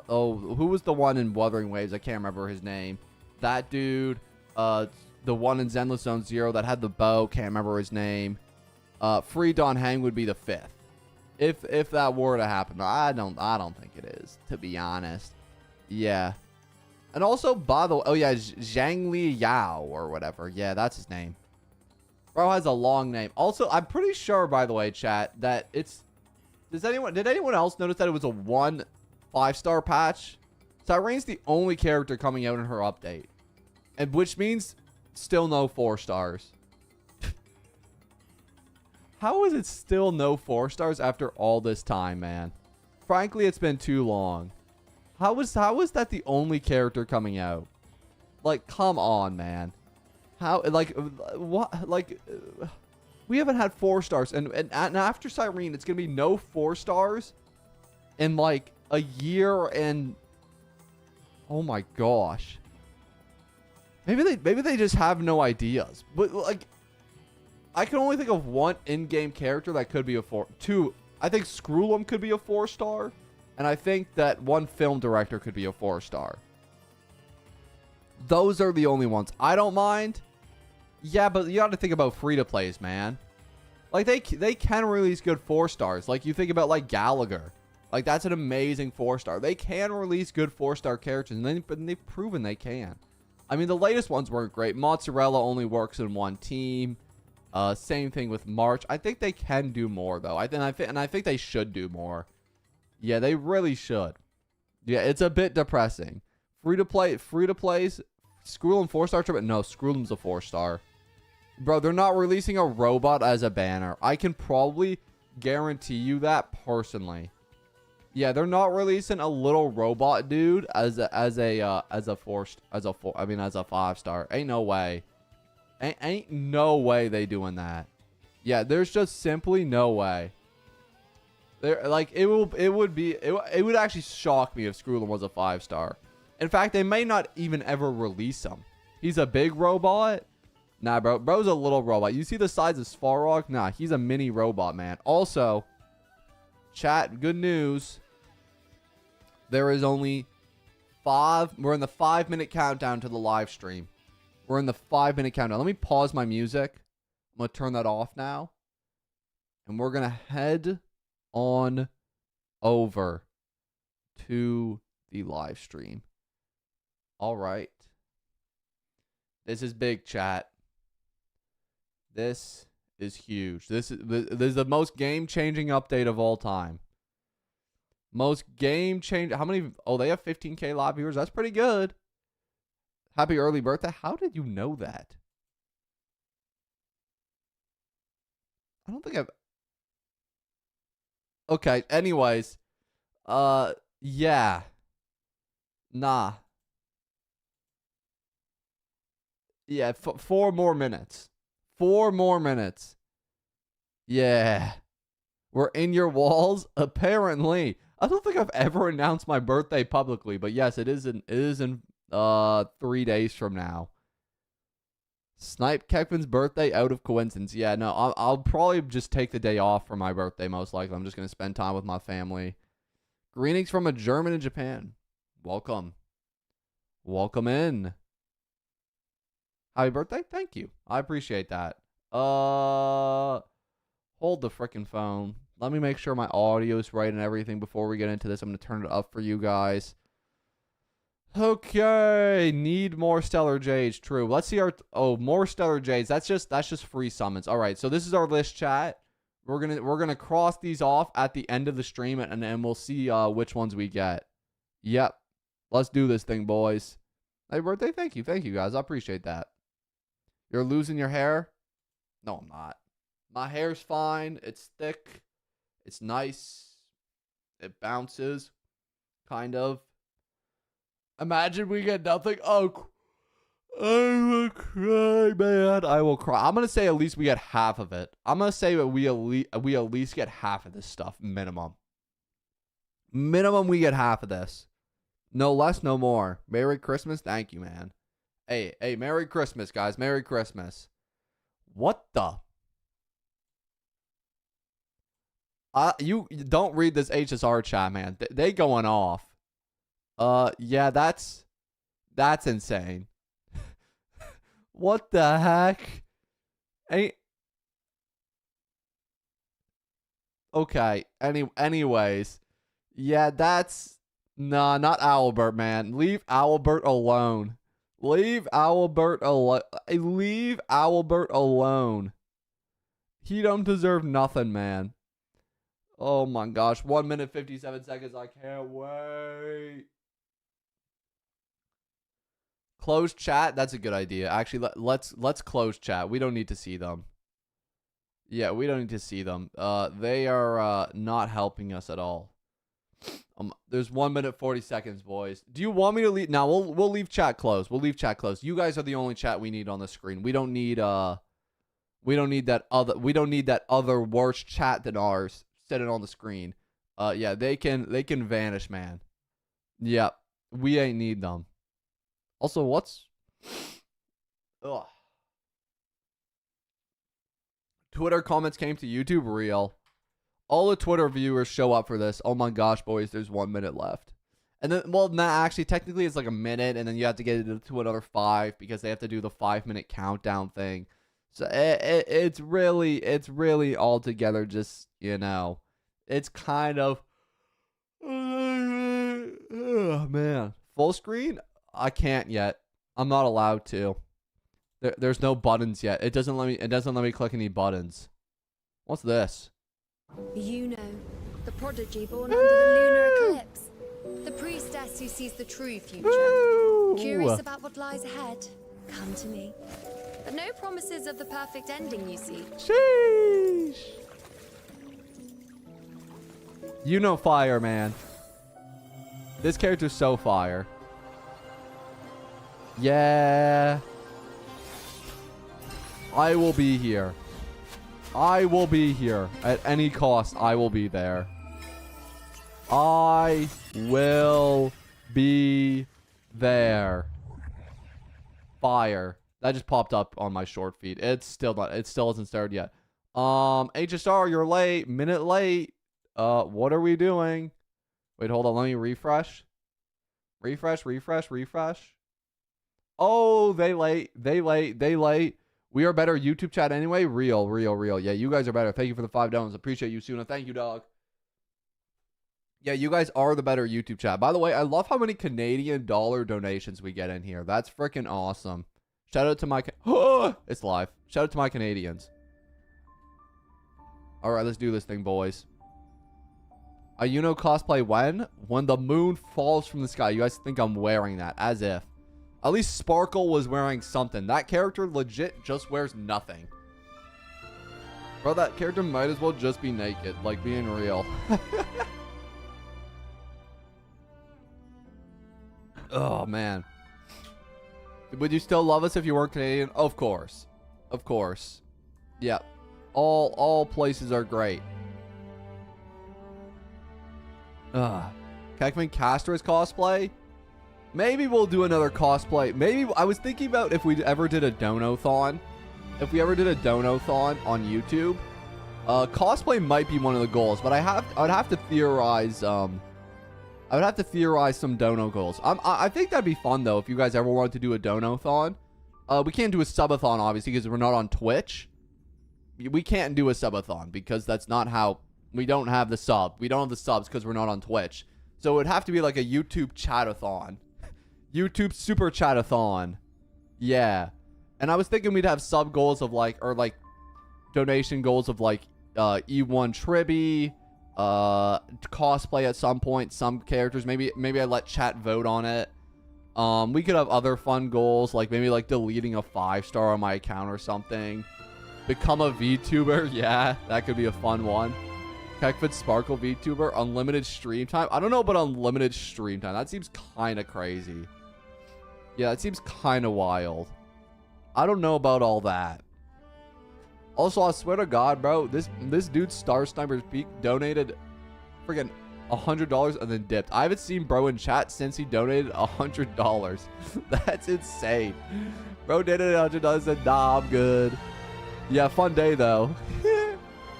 [SPEAKER 1] who was the one in Wuthering Waves? I can't remember his name. That dude, the one in Zenless Zone Zero that had the bow, can't remember his name. Free Dan Heng would be the 5th. If that were to happen. I don't think it is, to be honest. Yeah. And also, by the way, oh yeah, Zhang Li Yao or whatever. Yeah, that's his name. Bro has a long name. Also, I'm pretty sure, by the way, chat, that it's... Did anyone else notice that it was a 1 5-star patch? Cyrene's the only character coming out in her update. And which means still no 4 stars. How is it still no 4 stars after all this time, man? Frankly, it's been too long. How is that the only character coming out? Like, come on, man. How, like, what, like, we haven't had 4 stars, and after Cyrene, it's gonna be no 4 stars in like a year and Oh my gosh. Maybe they just have no ideas. But like, I can only think of one in-game character that could be a 4. Two, I think Screwlum could be a 4-star, and I think that one film director could be a 4-star. Those are the only ones. I don't mind. Yeah, but you got to think about free-to-plays, man. Like, they can release good 4-stars. Like, you think about, like, Gallagher. Like, that's an amazing 4-star. They can release good 4-star characters, and they've proven they can. I mean, the latest ones weren't great. Mozzarella only works in one team. Same thing with March. I think they can do more, though. I think they should do more. Yeah, they really should. Yeah, it's a bit depressing. Free-to-plays, Screwlum 4-star trip. No, Screwlum's a 4-star. Bro, they're not releasing a robot as a banner. I can probably guarantee you that personally. Yeah, they're not releasing a little robot dude as a 5-star. Ain't no way. Ain't no way they doing that. Yeah, there's just simply no way. There, like, it would actually shock me if Screwlum was a 5-star. In fact, they may not even ever release him. He's a big robot. Nah, bro. Bro's a little robot. You see the size of Svarog? Nah, he's a mini robot, man. Also, chat, good news. There is only 5. We're in the 5-minute countdown to the live stream. We're in the 5-minute countdown. Let me pause my music. I'm going to turn that off now. And we're going to head on over to the live stream. All right. This is big, chat. This is huge. This is the most game-changing update of all time. Most game-changing. How many? Oh, they have 15K live viewers. That's pretty good. Happy early birthday. How did you know that? I don't think I've... Okay, anyways. Yeah. Nah. Yeah, 4 more minutes. 4 more minutes. Yeah. We're in your walls? Apparently. I don't think I've ever announced my birthday publicly, but yes, it is in 3 days from now. Snipe Kekvin's birthday out of coincidence. Yeah, no, I'll probably just take the day off for my birthday, most likely. I'm just going to spend time with my family. Greetings from a German in Japan. Welcome. Welcome in. Happy birthday. Thank you. I appreciate that. Hold the freaking phone. Let me make sure my audio is right and everything before we get into this. I'm going to turn it up for you guys. Okay, need more Stellar Jades. True. Let's see our... Oh, more Stellar Jades. That's just free summons. All right, so this is our list, chat. We're gonna cross these off at the end of the stream, and then we'll see which ones we get. Yep. Let's do this thing, boys. Happy birthday. Thank you, guys. I appreciate that. You're losing your hair? No, I'm not. My hair's fine. It's thick. It's nice. It bounces. Kind of. Imagine we get nothing. Oh, I will cry, man. I will cry. I'm going to say at least we get half of it. I'm going to say that we at least get half of this stuff. Minimum. Minimum we get half of this. No less, no more. Merry Christmas. Thank you, man. Hey, Merry Christmas, guys. Merry Christmas. What the? You don't read this HSR chat, man. They going off. Yeah, that's insane. What the heck? Okay. Anyways. Yeah, that's... Nah, not Owlbert, man. Leave Owlbert alone. Leave Owlbert alone. Leave Owlbert alone. He don't deserve nothing, man. Oh my gosh. 1 minute 57 seconds. I can't wait. Close chat. That's a good idea. Actually, let's close chat. We don't need to see them. Yeah, we don't need to see them. They are not helping us at all. There's 1 minute 40 seconds, boys. Do you want me to leave? Now we'll leave chat closed. We'll leave chat closed. You guys are the only chat we need on the screen. We don't need that other worse chat than ours sitting on the screen. Yeah, they can vanish, man. Yep. We ain't need them. Also, what's... Ugh. Twitter comments came to YouTube. Real. All the Twitter viewers show up for this. Oh my gosh, boys, there's 1 minute left. And then, well, nah, actually, technically it's like a minute, and then you have to get it to another 5 because they have to do the 5-minute countdown thing. So it's really all together just, you know, it's kind of, oh man, full screen. I can't yet. I'm not allowed to. There's no buttons yet. It doesn't let me click any buttons. What's this?
[SPEAKER 2] You know, the prodigy born under the lunar eclipse. The priestess who sees the true future.
[SPEAKER 1] Woo!
[SPEAKER 2] Curious about what lies ahead? Come to me. But no promises of the perfect ending, you see.
[SPEAKER 1] Sheesh. You know fire, man. This character's so fire. Yeah. I will be here. I will be here. At any cost, I will be there. I will be there. Fire. That just popped up on my short feed. It's still hasn't started yet. HSR, you're late. Minute late. What are we doing? Wait, hold on. Let me refresh. Refresh. Oh, they late. We are better YouTube chat anyway. Real. Yeah, you guys are better. Thank you for the $5. Appreciate you, Suna. Thank you, dog. Yeah, you guys are the better YouTube chat. By the way, I love how many Canadian dollar donations we get in here. That's freaking awesome. Shout out to my... it's live. Shout out to my Canadians. All right, let's do this thing, boys. A Yuno cosplay when? When the moon falls from the sky. You guys think I'm wearing that. As if. At least Sparkle was wearing something. That character legit just wears nothing. Bro, that character might as well just be naked. Like, being real. Oh, man. Would you still love us if you weren't Canadian? Of course. Of course. Yeah. All places are great. Kekvin Castro's cosplay? Maybe we'll do another cosplay. Maybe I was thinking about if we ever did a dono-thon. If we ever did a dono-thon on YouTube, cosplay might be one of the goals. But I'd have to theorize. I would have to theorize some dono goals. I think that'd be fun though if you guys ever wanted to do a dono-thon. We can't do a subathon obviously because we're not on Twitch. We can't do a subathon because that's not how. We don't have the sub. We don't have the subs because we're not on Twitch. So it would have to be like a YouTube chatathon. YouTube super chatathon. Yeah. And I was thinking we'd have sub goals of like, or like donation goals of like E1 Tribby, cosplay at some point, some characters. Maybe I let chat vote on it. We could have other fun goals, like maybe like deleting a 5-star on my account or something. Become a VTuber. Yeah, that could be a fun one. Kekvin Sparkle VTuber. Unlimited stream time. I don't know about unlimited stream time. That seems kind of crazy. Yeah, that seems kind of wild. I don't know about all that. Also, I swear to God, bro, this dude Star Sniper's Peak donated friggin' $100 and then dipped. I haven't seen bro in chat since he donated $100. That's insane. Bro donated $100 and said, nah, I'm good. Yeah, fun day though.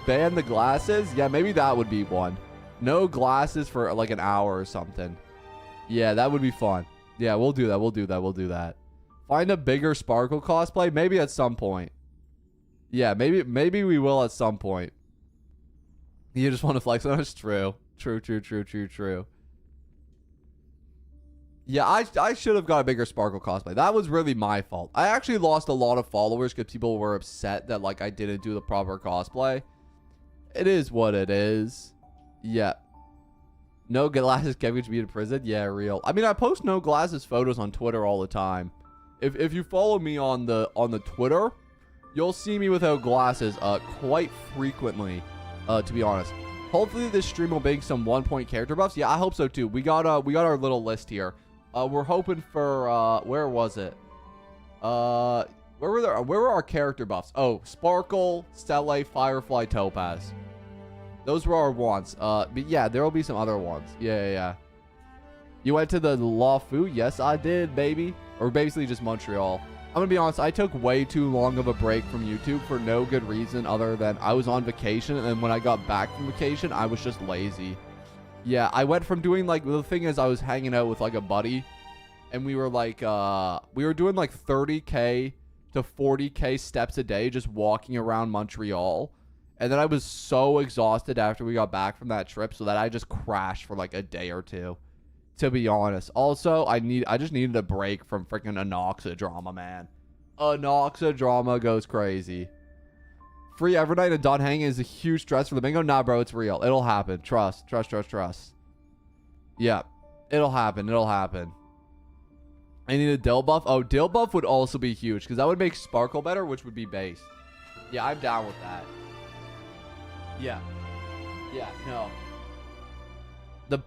[SPEAKER 1] Ban the glasses? Yeah, maybe that would be one. No glasses for like an hour or something. Yeah, that would be fun. Yeah, we'll do that. Find a bigger Sparkle cosplay? Maybe at some point. Yeah, maybe we will at some point. You just want to flex on us? True. Yeah, I should have got a bigger Sparkle cosplay. That was really my fault. I actually lost a lot of followers because people were upset that like I didn't do the proper cosplay. It is what it is. Yeah. No glasses Kevin to be in prison? Yeah, real. I mean, I post no glasses photos on Twitter all the time. If you follow me on the Twitter, you'll see me without glasses quite frequently, to be honest. Hopefully this stream will bring some 1-point character buffs. Yeah, I hope so too. We got our little list here. We're hoping for where was it? Where were our character buffs? Oh, Sparkle, Stella, Firefly, Topaz. Those were our wants. But yeah, there will be some other ones. Yeah. You went to the La Fou? Yes, I did, baby. Or basically just Montreal. I'm gonna be honest, I took way too long of a break from YouTube for no good reason other than I was on vacation, and when I got back from vacation, I was just lazy. Yeah, I went from doing like, the thing is I was hanging out with like a buddy, and we were like, we were doing like 30K to 40K steps a day just walking around Montreal. And then I was so exhausted after we got back from that trip so that I just crashed for like a day or two, to be honest. Also, I just needed a break from freaking Anoxa drama, man. Anoxa drama goes crazy. Free Evernight and Dan Heng is a huge stress for the bingo. Nah, bro, it's real. It'll happen. Trust. Yeah, it'll happen. I need a dill buff. Oh, dill buff would also be huge because that would make Sparkle better, which would be base. Yeah, I'm down with that. Yeah, no.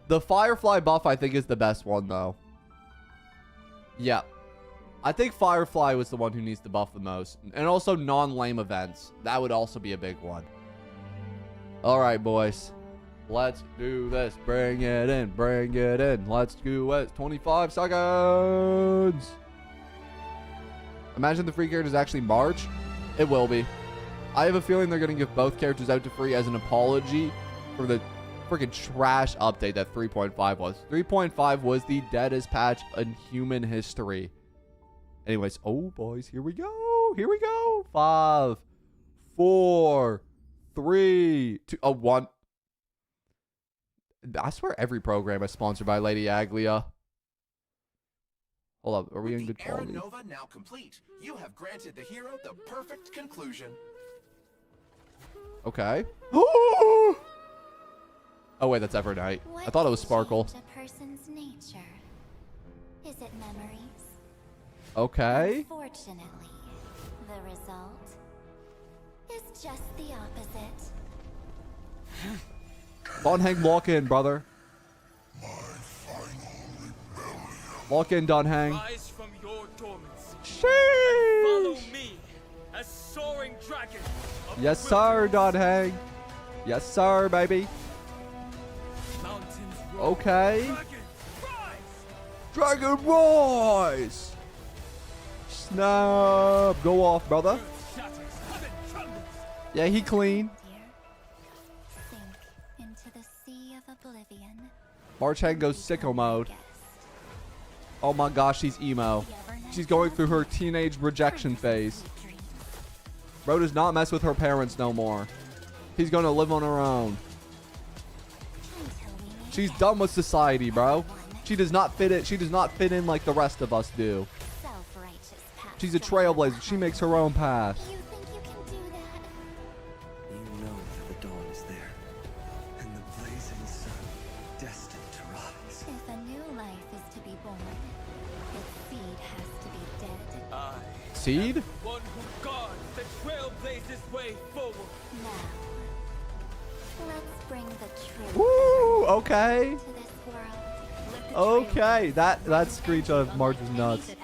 [SPEAKER 1] The Firefly buff, I think, is the best one, though. Yeah. I think Firefly was the one who needs to buff the most. And also non-lame events. That would also be a big one. Alright, boys. Let's do this. Bring it in. Let's do it. 25 seconds. Imagine the free characters actually March. It will be. I have a feeling they're going to give both characters out to free as an apology for the freaking trash update that 3.5 was. 3.5 was the deadest patch in human history. Anyways, oh boys, here we go. 5, 4, 3, 2, 1. I swear every program is sponsored by Lady Aglia. Hold up, are we in good quality?
[SPEAKER 3] Nova now complete. You have granted the hero the perfect conclusion.
[SPEAKER 1] Okay. Oh wait, that's Evernight. I thought it was Sparkle.
[SPEAKER 4] A person's nature. Is it memories?
[SPEAKER 1] Okay.
[SPEAKER 4] Unfortunately, the result is just the opposite.
[SPEAKER 1] Dan Heng, lock in, brother. Lock in, Dan Heng.
[SPEAKER 5] Rise from your dormancy.
[SPEAKER 1] Sheesh.
[SPEAKER 5] Follow me, a soaring dragon.
[SPEAKER 1] Yes, sir, Dan Heng. Yes, sir, baby.
[SPEAKER 5] Mountains roar.
[SPEAKER 1] Okay.
[SPEAKER 5] Dragon, rise.
[SPEAKER 1] Dragon rise. Snap. Go off, brother.
[SPEAKER 5] Earth shatters, heaven trembles.
[SPEAKER 1] Yeah, he clean.
[SPEAKER 4] Sink into the sea of oblivion.
[SPEAKER 1] March Heng goes sicko mode. Oh my gosh, she's emo. She's going through her teenage rejection phase. Bro does not mess with her parents no more. He's gonna live on her own. She's done with society, bro. She does not fit it. She does not fit in like the rest of us do. She's a trailblazer. She makes her own path.
[SPEAKER 4] You think you can do that?
[SPEAKER 6] You know that the dawn is there, and the blazing sun destined to rise.
[SPEAKER 4] If a new life is to be born, its seed has to be dead.
[SPEAKER 5] I
[SPEAKER 1] Seed?
[SPEAKER 5] am the one who guards the trailblazer's way forward.
[SPEAKER 4] Now, let's bring the truth
[SPEAKER 1] Woo, okay.
[SPEAKER 4] to this world.
[SPEAKER 1] Okay. That screech of March was nuts.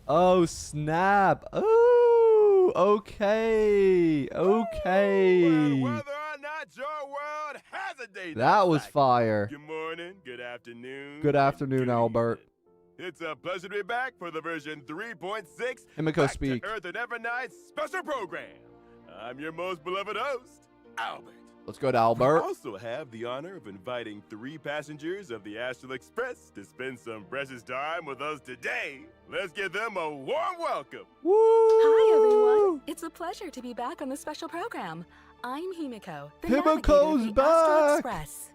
[SPEAKER 1] Oh, snap. Oh, okay. Okay.
[SPEAKER 7] Whether or not your world has a day
[SPEAKER 1] That was fire.
[SPEAKER 7] Good morning, good afternoon.
[SPEAKER 1] Good afternoon, Albert.
[SPEAKER 7] It's a pleasure to be back for the version 3.6
[SPEAKER 1] Himiko
[SPEAKER 7] Back
[SPEAKER 1] speak.
[SPEAKER 7] to Earth and Evernight special program. I'm your most beloved host, Albert.
[SPEAKER 1] Let's go to
[SPEAKER 7] I
[SPEAKER 1] Albert.
[SPEAKER 7] also have the honor of inviting 3 passengers of the Astral Express to spend some precious time with us today. Let's give them a warm welcome.
[SPEAKER 1] Woo!
[SPEAKER 8] Hi, everyone. It's a pleasure to be back on the special program. I'm Himiko, the
[SPEAKER 1] Himiko's
[SPEAKER 8] navigator of the Astral
[SPEAKER 1] back.
[SPEAKER 8] Express.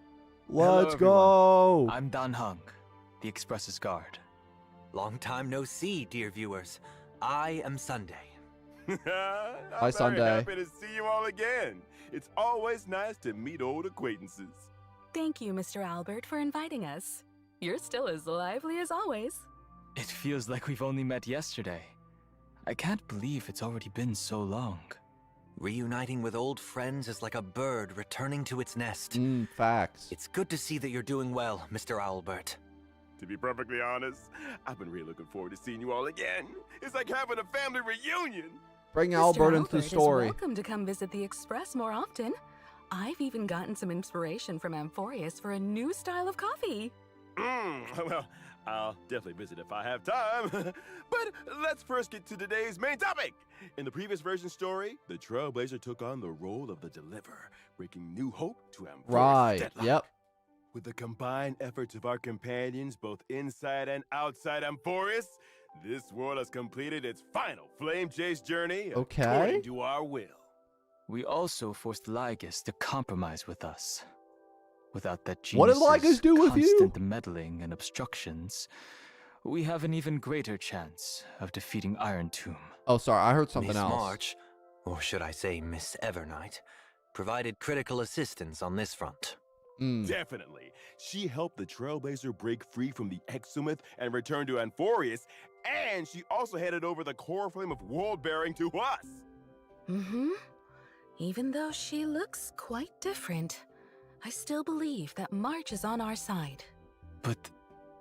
[SPEAKER 1] Let's
[SPEAKER 6] Hello,
[SPEAKER 1] go.
[SPEAKER 6] I'm Dan Heng, the Express's guard. Long time no see, dear viewers. I am Sunday.
[SPEAKER 7] I'm
[SPEAKER 1] Sunday.
[SPEAKER 7] very happy to see you all again. It's always nice to meet old acquaintances.
[SPEAKER 8] Thank you, Mr. Albert, for inviting us. You're still as lively as always.
[SPEAKER 9] It feels like we've only met yesterday. I can't believe it's already been so long.
[SPEAKER 6] Reuniting with old friends is like a bird returning to its nest.
[SPEAKER 1] Facts.
[SPEAKER 6] It's good to see that you're doing well, Mr. Albert.
[SPEAKER 7] To be perfectly honest, I've been really looking forward to seeing you all again. It's like having a family reunion.
[SPEAKER 1] Bring
[SPEAKER 8] Mr.
[SPEAKER 1] Albert into the
[SPEAKER 8] Albert is
[SPEAKER 1] story.
[SPEAKER 8] welcome to come visit the Express more often. I've even gotten some inspiration from Amphorius for a new style of coffee.
[SPEAKER 7] Well, I'll definitely visit if I have time. But let's first get to today's main topic. In the previous version story, the Trailblazer took on the role of the Deliverer, bringing new hope to Amphorius'
[SPEAKER 1] Right.
[SPEAKER 7] deadlock.
[SPEAKER 1] Yep.
[SPEAKER 7] With the combined efforts of our companions, both inside and outside Amphorius, this world has completed its final flame chase journey
[SPEAKER 1] Okay.
[SPEAKER 7] according to our will.
[SPEAKER 9] We also forced Lygus to compromise with us. Without that
[SPEAKER 1] What did
[SPEAKER 9] genius's
[SPEAKER 1] Lygus do with you?
[SPEAKER 9] constant meddling and obstructions, we have an even greater chance of defeating Iron Tomb.
[SPEAKER 1] Oh, sorry. I heard something
[SPEAKER 6] Miss
[SPEAKER 1] else.
[SPEAKER 6] March, or should I say Miss Evernight, provided critical assistance on this front.
[SPEAKER 7] Definitely. She helped the Trailblazer break free from the Exomyth and return to Amphorius, and she also handed over the core flame of world bearing to us.
[SPEAKER 8] Mm-hmm. Even though she looks quite different, I still believe that March is on our side.
[SPEAKER 9] But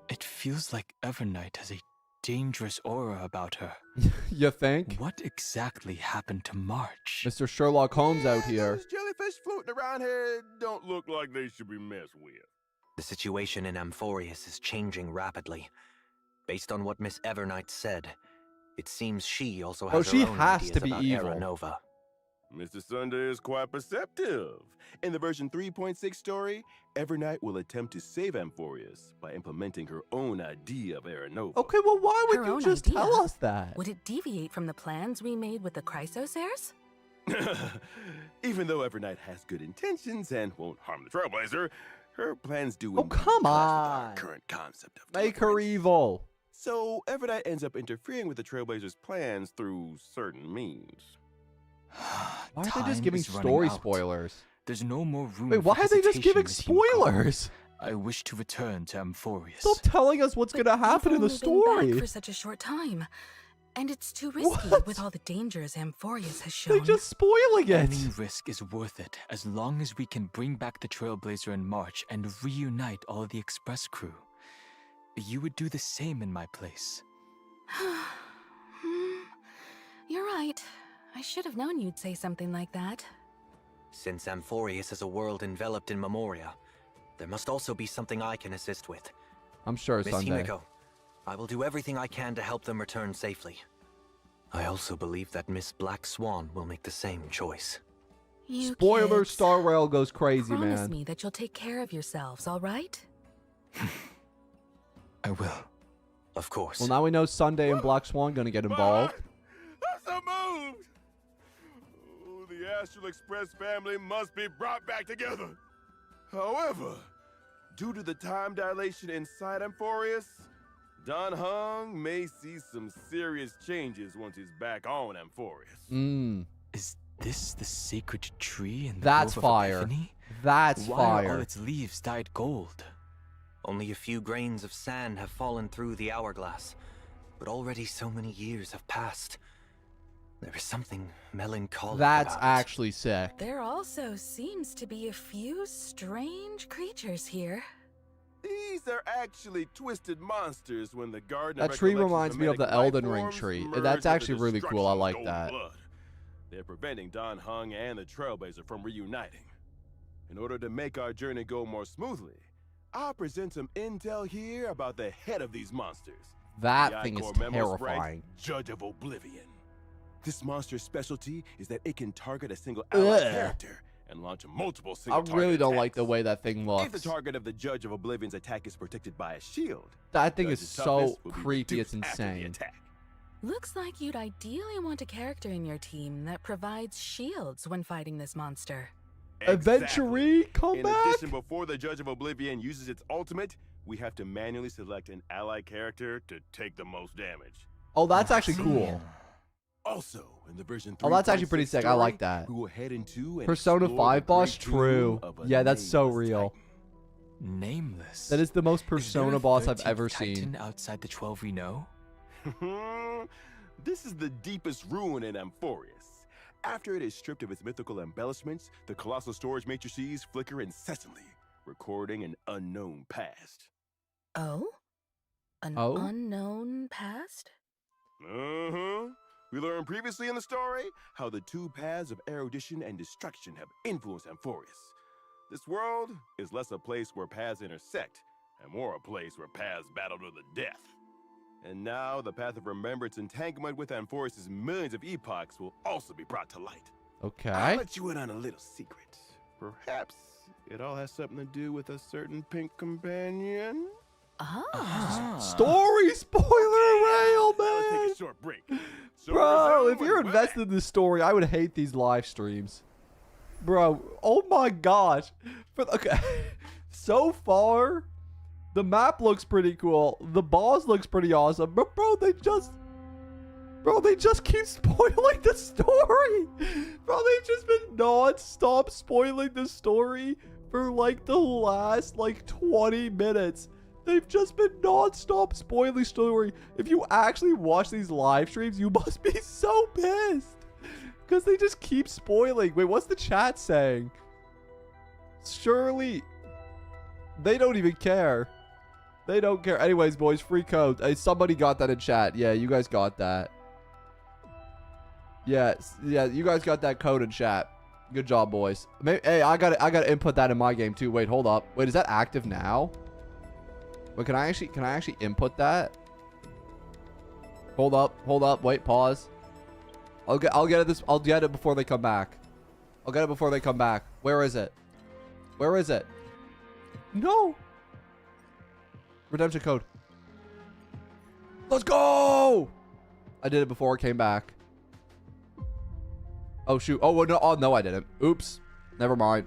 [SPEAKER 9] it feels like Evernight has a dangerous aura about her.
[SPEAKER 1] You think?
[SPEAKER 9] What exactly happened to March?
[SPEAKER 1] Mr. Sherlock Holmes out here.
[SPEAKER 7] Those jellyfish floating around here don't look like they should be messed with.
[SPEAKER 6] The situation in Amphorius is changing rapidly. Based on what Miss Evernight said, it seems she also has
[SPEAKER 1] she
[SPEAKER 6] her own
[SPEAKER 1] has
[SPEAKER 6] ideas
[SPEAKER 1] to be
[SPEAKER 6] about
[SPEAKER 1] evil.
[SPEAKER 6] Era Nova.
[SPEAKER 7] Mr. Sunday is quite perceptive. In the version 3.6 story, Evernight will attempt to save Amphorius by implementing her own idea of Era Nova.
[SPEAKER 1] Okay, well, why would
[SPEAKER 8] Her
[SPEAKER 1] you
[SPEAKER 8] own
[SPEAKER 1] just
[SPEAKER 8] idea?
[SPEAKER 1] tell us that?
[SPEAKER 8] Would it deviate from the plans we made with the Chrysosairs?
[SPEAKER 7] Even though Evernight has good intentions and won't harm the Trailblazer, her plans do
[SPEAKER 1] Oh,
[SPEAKER 7] indeed
[SPEAKER 1] come
[SPEAKER 7] clash with
[SPEAKER 1] on.
[SPEAKER 7] our current concept of
[SPEAKER 1] Make her
[SPEAKER 7] deliverance.
[SPEAKER 1] evil.
[SPEAKER 7] So Evernight ends up interfering with the Trailblazer's plans through certain means.
[SPEAKER 1] Why are they
[SPEAKER 9] Time
[SPEAKER 1] just giving
[SPEAKER 9] is running
[SPEAKER 1] story
[SPEAKER 9] out.
[SPEAKER 1] spoilers?
[SPEAKER 9] There's no more room
[SPEAKER 1] Wait,
[SPEAKER 9] for
[SPEAKER 1] why are they just
[SPEAKER 9] hesitation,
[SPEAKER 1] giving
[SPEAKER 9] Miss Himiko.
[SPEAKER 1] spoilers?
[SPEAKER 9] I wish to return to Amphorius.
[SPEAKER 1] Stop telling us what's
[SPEAKER 8] But
[SPEAKER 1] gonna happen in the
[SPEAKER 8] you've only been back
[SPEAKER 1] story.
[SPEAKER 8] for such a short time, and it's too risky
[SPEAKER 1] What?
[SPEAKER 8] with all the dangers Amphorius has
[SPEAKER 1] They
[SPEAKER 8] shown.
[SPEAKER 1] just spoiling it.
[SPEAKER 9] Any risk is worth it as long as we can bring back the Trailblazer in March and reunite all the Express crew. You would do the same in my place.
[SPEAKER 8] You're right. I should have known you'd say something like that.
[SPEAKER 6] Since Amphorius is a world enveloped in Memoria, there must also be something I can assist with.
[SPEAKER 1] I'm sure
[SPEAKER 6] Miss
[SPEAKER 1] Sunday.
[SPEAKER 6] Himiko, I will do everything I can to help them return safely. I also believe that Miss Black Swan will make the same choice.
[SPEAKER 8] You
[SPEAKER 1] Spoiler,
[SPEAKER 8] kids,
[SPEAKER 1] Star Rail goes crazy,
[SPEAKER 8] promise
[SPEAKER 1] man.
[SPEAKER 8] me that you'll take care of yourselves, all right?
[SPEAKER 9] I will.
[SPEAKER 6] Of course.
[SPEAKER 1] Well, now we know Sunday and Black Swan gonna get involved.
[SPEAKER 7] I'm so moved! Oh, the Astral Express family must be brought back together. However, due to the time dilation inside Amphorius, Dan Heng may see some serious changes once he's back on Amphorius.
[SPEAKER 9] Is this the sacred tree in the
[SPEAKER 1] That's
[SPEAKER 9] Grove of
[SPEAKER 1] fire.
[SPEAKER 9] Epiphany?
[SPEAKER 1] That's
[SPEAKER 9] Why are all
[SPEAKER 1] fire.
[SPEAKER 9] its leaves dyed gold?
[SPEAKER 6] Only a few grains of sand have fallen through the hourglass, but already so many years have passed. There is something melancholic
[SPEAKER 1] That's
[SPEAKER 6] about it.
[SPEAKER 1] actually sick.
[SPEAKER 8] There also seems to be a few strange creatures here.
[SPEAKER 7] These are actually twisted monsters when the Garden
[SPEAKER 1] That
[SPEAKER 7] of
[SPEAKER 1] tree
[SPEAKER 7] Recollection's
[SPEAKER 1] reminds me of the
[SPEAKER 7] mimetic life
[SPEAKER 1] Elden Ring
[SPEAKER 7] forms
[SPEAKER 1] tree.
[SPEAKER 7] merge
[SPEAKER 1] That's
[SPEAKER 7] with the
[SPEAKER 1] actually really cool. I
[SPEAKER 7] destruction of
[SPEAKER 1] like
[SPEAKER 7] Golden
[SPEAKER 1] that.
[SPEAKER 7] Blood. They're preventing Dan Heng and the Trailblazer from reuniting. In order to make our journey go more smoothly, I'll present some intel here about the head of these monsters.
[SPEAKER 1] That
[SPEAKER 7] the
[SPEAKER 1] thing is
[SPEAKER 7] Icor Memo Sprite,
[SPEAKER 1] terrifying.
[SPEAKER 7] Judge of Oblivion. This monster's specialty is that it can target a single allied
[SPEAKER 1] Ugh.
[SPEAKER 7] character and launch multiple
[SPEAKER 1] I
[SPEAKER 7] single
[SPEAKER 1] really
[SPEAKER 7] target
[SPEAKER 1] don't like the
[SPEAKER 7] attacks.
[SPEAKER 1] way that thing
[SPEAKER 7] If the
[SPEAKER 1] looks.
[SPEAKER 7] target of the Judge of Oblivion's attack is protected by a shield,
[SPEAKER 1] That thing is
[SPEAKER 7] Judge's
[SPEAKER 1] so
[SPEAKER 7] toughness will be
[SPEAKER 1] creepy, it's
[SPEAKER 7] reduced after the
[SPEAKER 1] insane.
[SPEAKER 7] attack.
[SPEAKER 8] Looks like you'd ideally want a character in your team that provides shields when fighting this monster.
[SPEAKER 1] Adventure, come
[SPEAKER 7] In
[SPEAKER 1] back.
[SPEAKER 7] addition, before the Judge of Oblivion uses its ultimate, we have to manually select an allied character to take the most damage.
[SPEAKER 1] Oh, that's actually cool.
[SPEAKER 7] Also, in the version
[SPEAKER 1] Oh, that's actually pretty
[SPEAKER 7] 3.6
[SPEAKER 1] sick. I like
[SPEAKER 7] story,
[SPEAKER 1] that.
[SPEAKER 7] We will head into and
[SPEAKER 1] Persona
[SPEAKER 7] explore
[SPEAKER 1] 5
[SPEAKER 7] the
[SPEAKER 1] boss,
[SPEAKER 7] great tomb
[SPEAKER 1] true.
[SPEAKER 7] of a
[SPEAKER 1] Yeah, that's so
[SPEAKER 7] nameless
[SPEAKER 1] real.
[SPEAKER 7] titan.
[SPEAKER 9] Nameless.
[SPEAKER 1] That is the most
[SPEAKER 9] Is there
[SPEAKER 1] Persona
[SPEAKER 9] a
[SPEAKER 1] boss I've
[SPEAKER 9] 13th
[SPEAKER 1] ever
[SPEAKER 9] Titan
[SPEAKER 1] seen.
[SPEAKER 9] outside the 12 we know?
[SPEAKER 7] This is the deepest ruin in Amphorius. After it is stripped of its mythical embellishments, the colossal storage matrices flicker incessantly, recording an unknown past.
[SPEAKER 8] Oh? An
[SPEAKER 1] Oh?
[SPEAKER 8] unknown past?
[SPEAKER 7] Uh-huh. We learned previously in the story how the two paths of erudition and destruction have influenced Amphorius. This world is less a place where paths intersect, and more a place where paths battle to the death. And now the path of remembrance entanglement with Amphorius' millions of epochs will also be brought to light.
[SPEAKER 1] Okay.
[SPEAKER 7] I'll let you in on a little secret. Perhaps it all has something to do with a certain pink companion?
[SPEAKER 1] Story spoiler rail,
[SPEAKER 7] Now let's
[SPEAKER 1] man.
[SPEAKER 7] take a short break. So
[SPEAKER 1] Bro,
[SPEAKER 7] resume
[SPEAKER 1] if you're
[SPEAKER 7] when we're
[SPEAKER 1] invested
[SPEAKER 7] back.
[SPEAKER 1] in this story, I would hate these live streams. Bro, oh my gosh. Okay. So far, the map looks pretty cool. The boss looks pretty awesome. But bro, they just keep spoiling the story. Bro, they've just been non-stop spoiling the story for like the last like 20 minutes. They've just been non-stop spoiling story. If you actually watch these live streams, you must be so pissed. Because they just keep spoiling. Wait, what's the chat saying? Surely they don't even care. They don't care. Anyways, boys, free code. Hey, somebody got that in chat. Yeah, you guys got that. Yes, yeah, you guys got that code in chat. Good job, boys. Hey, I gotta input that in my game too. Wait, hold up. Wait, is that active now? Wait, can I actually input that? Hold up. Wait, pause. I'll get it before they come back. I'll get it before they come back. Where is it? Where is it? No. Redemption code. Let's go. I did it before it came back. Oh shoot. Oh no. Oh no, I didn't. Oops. Never mind.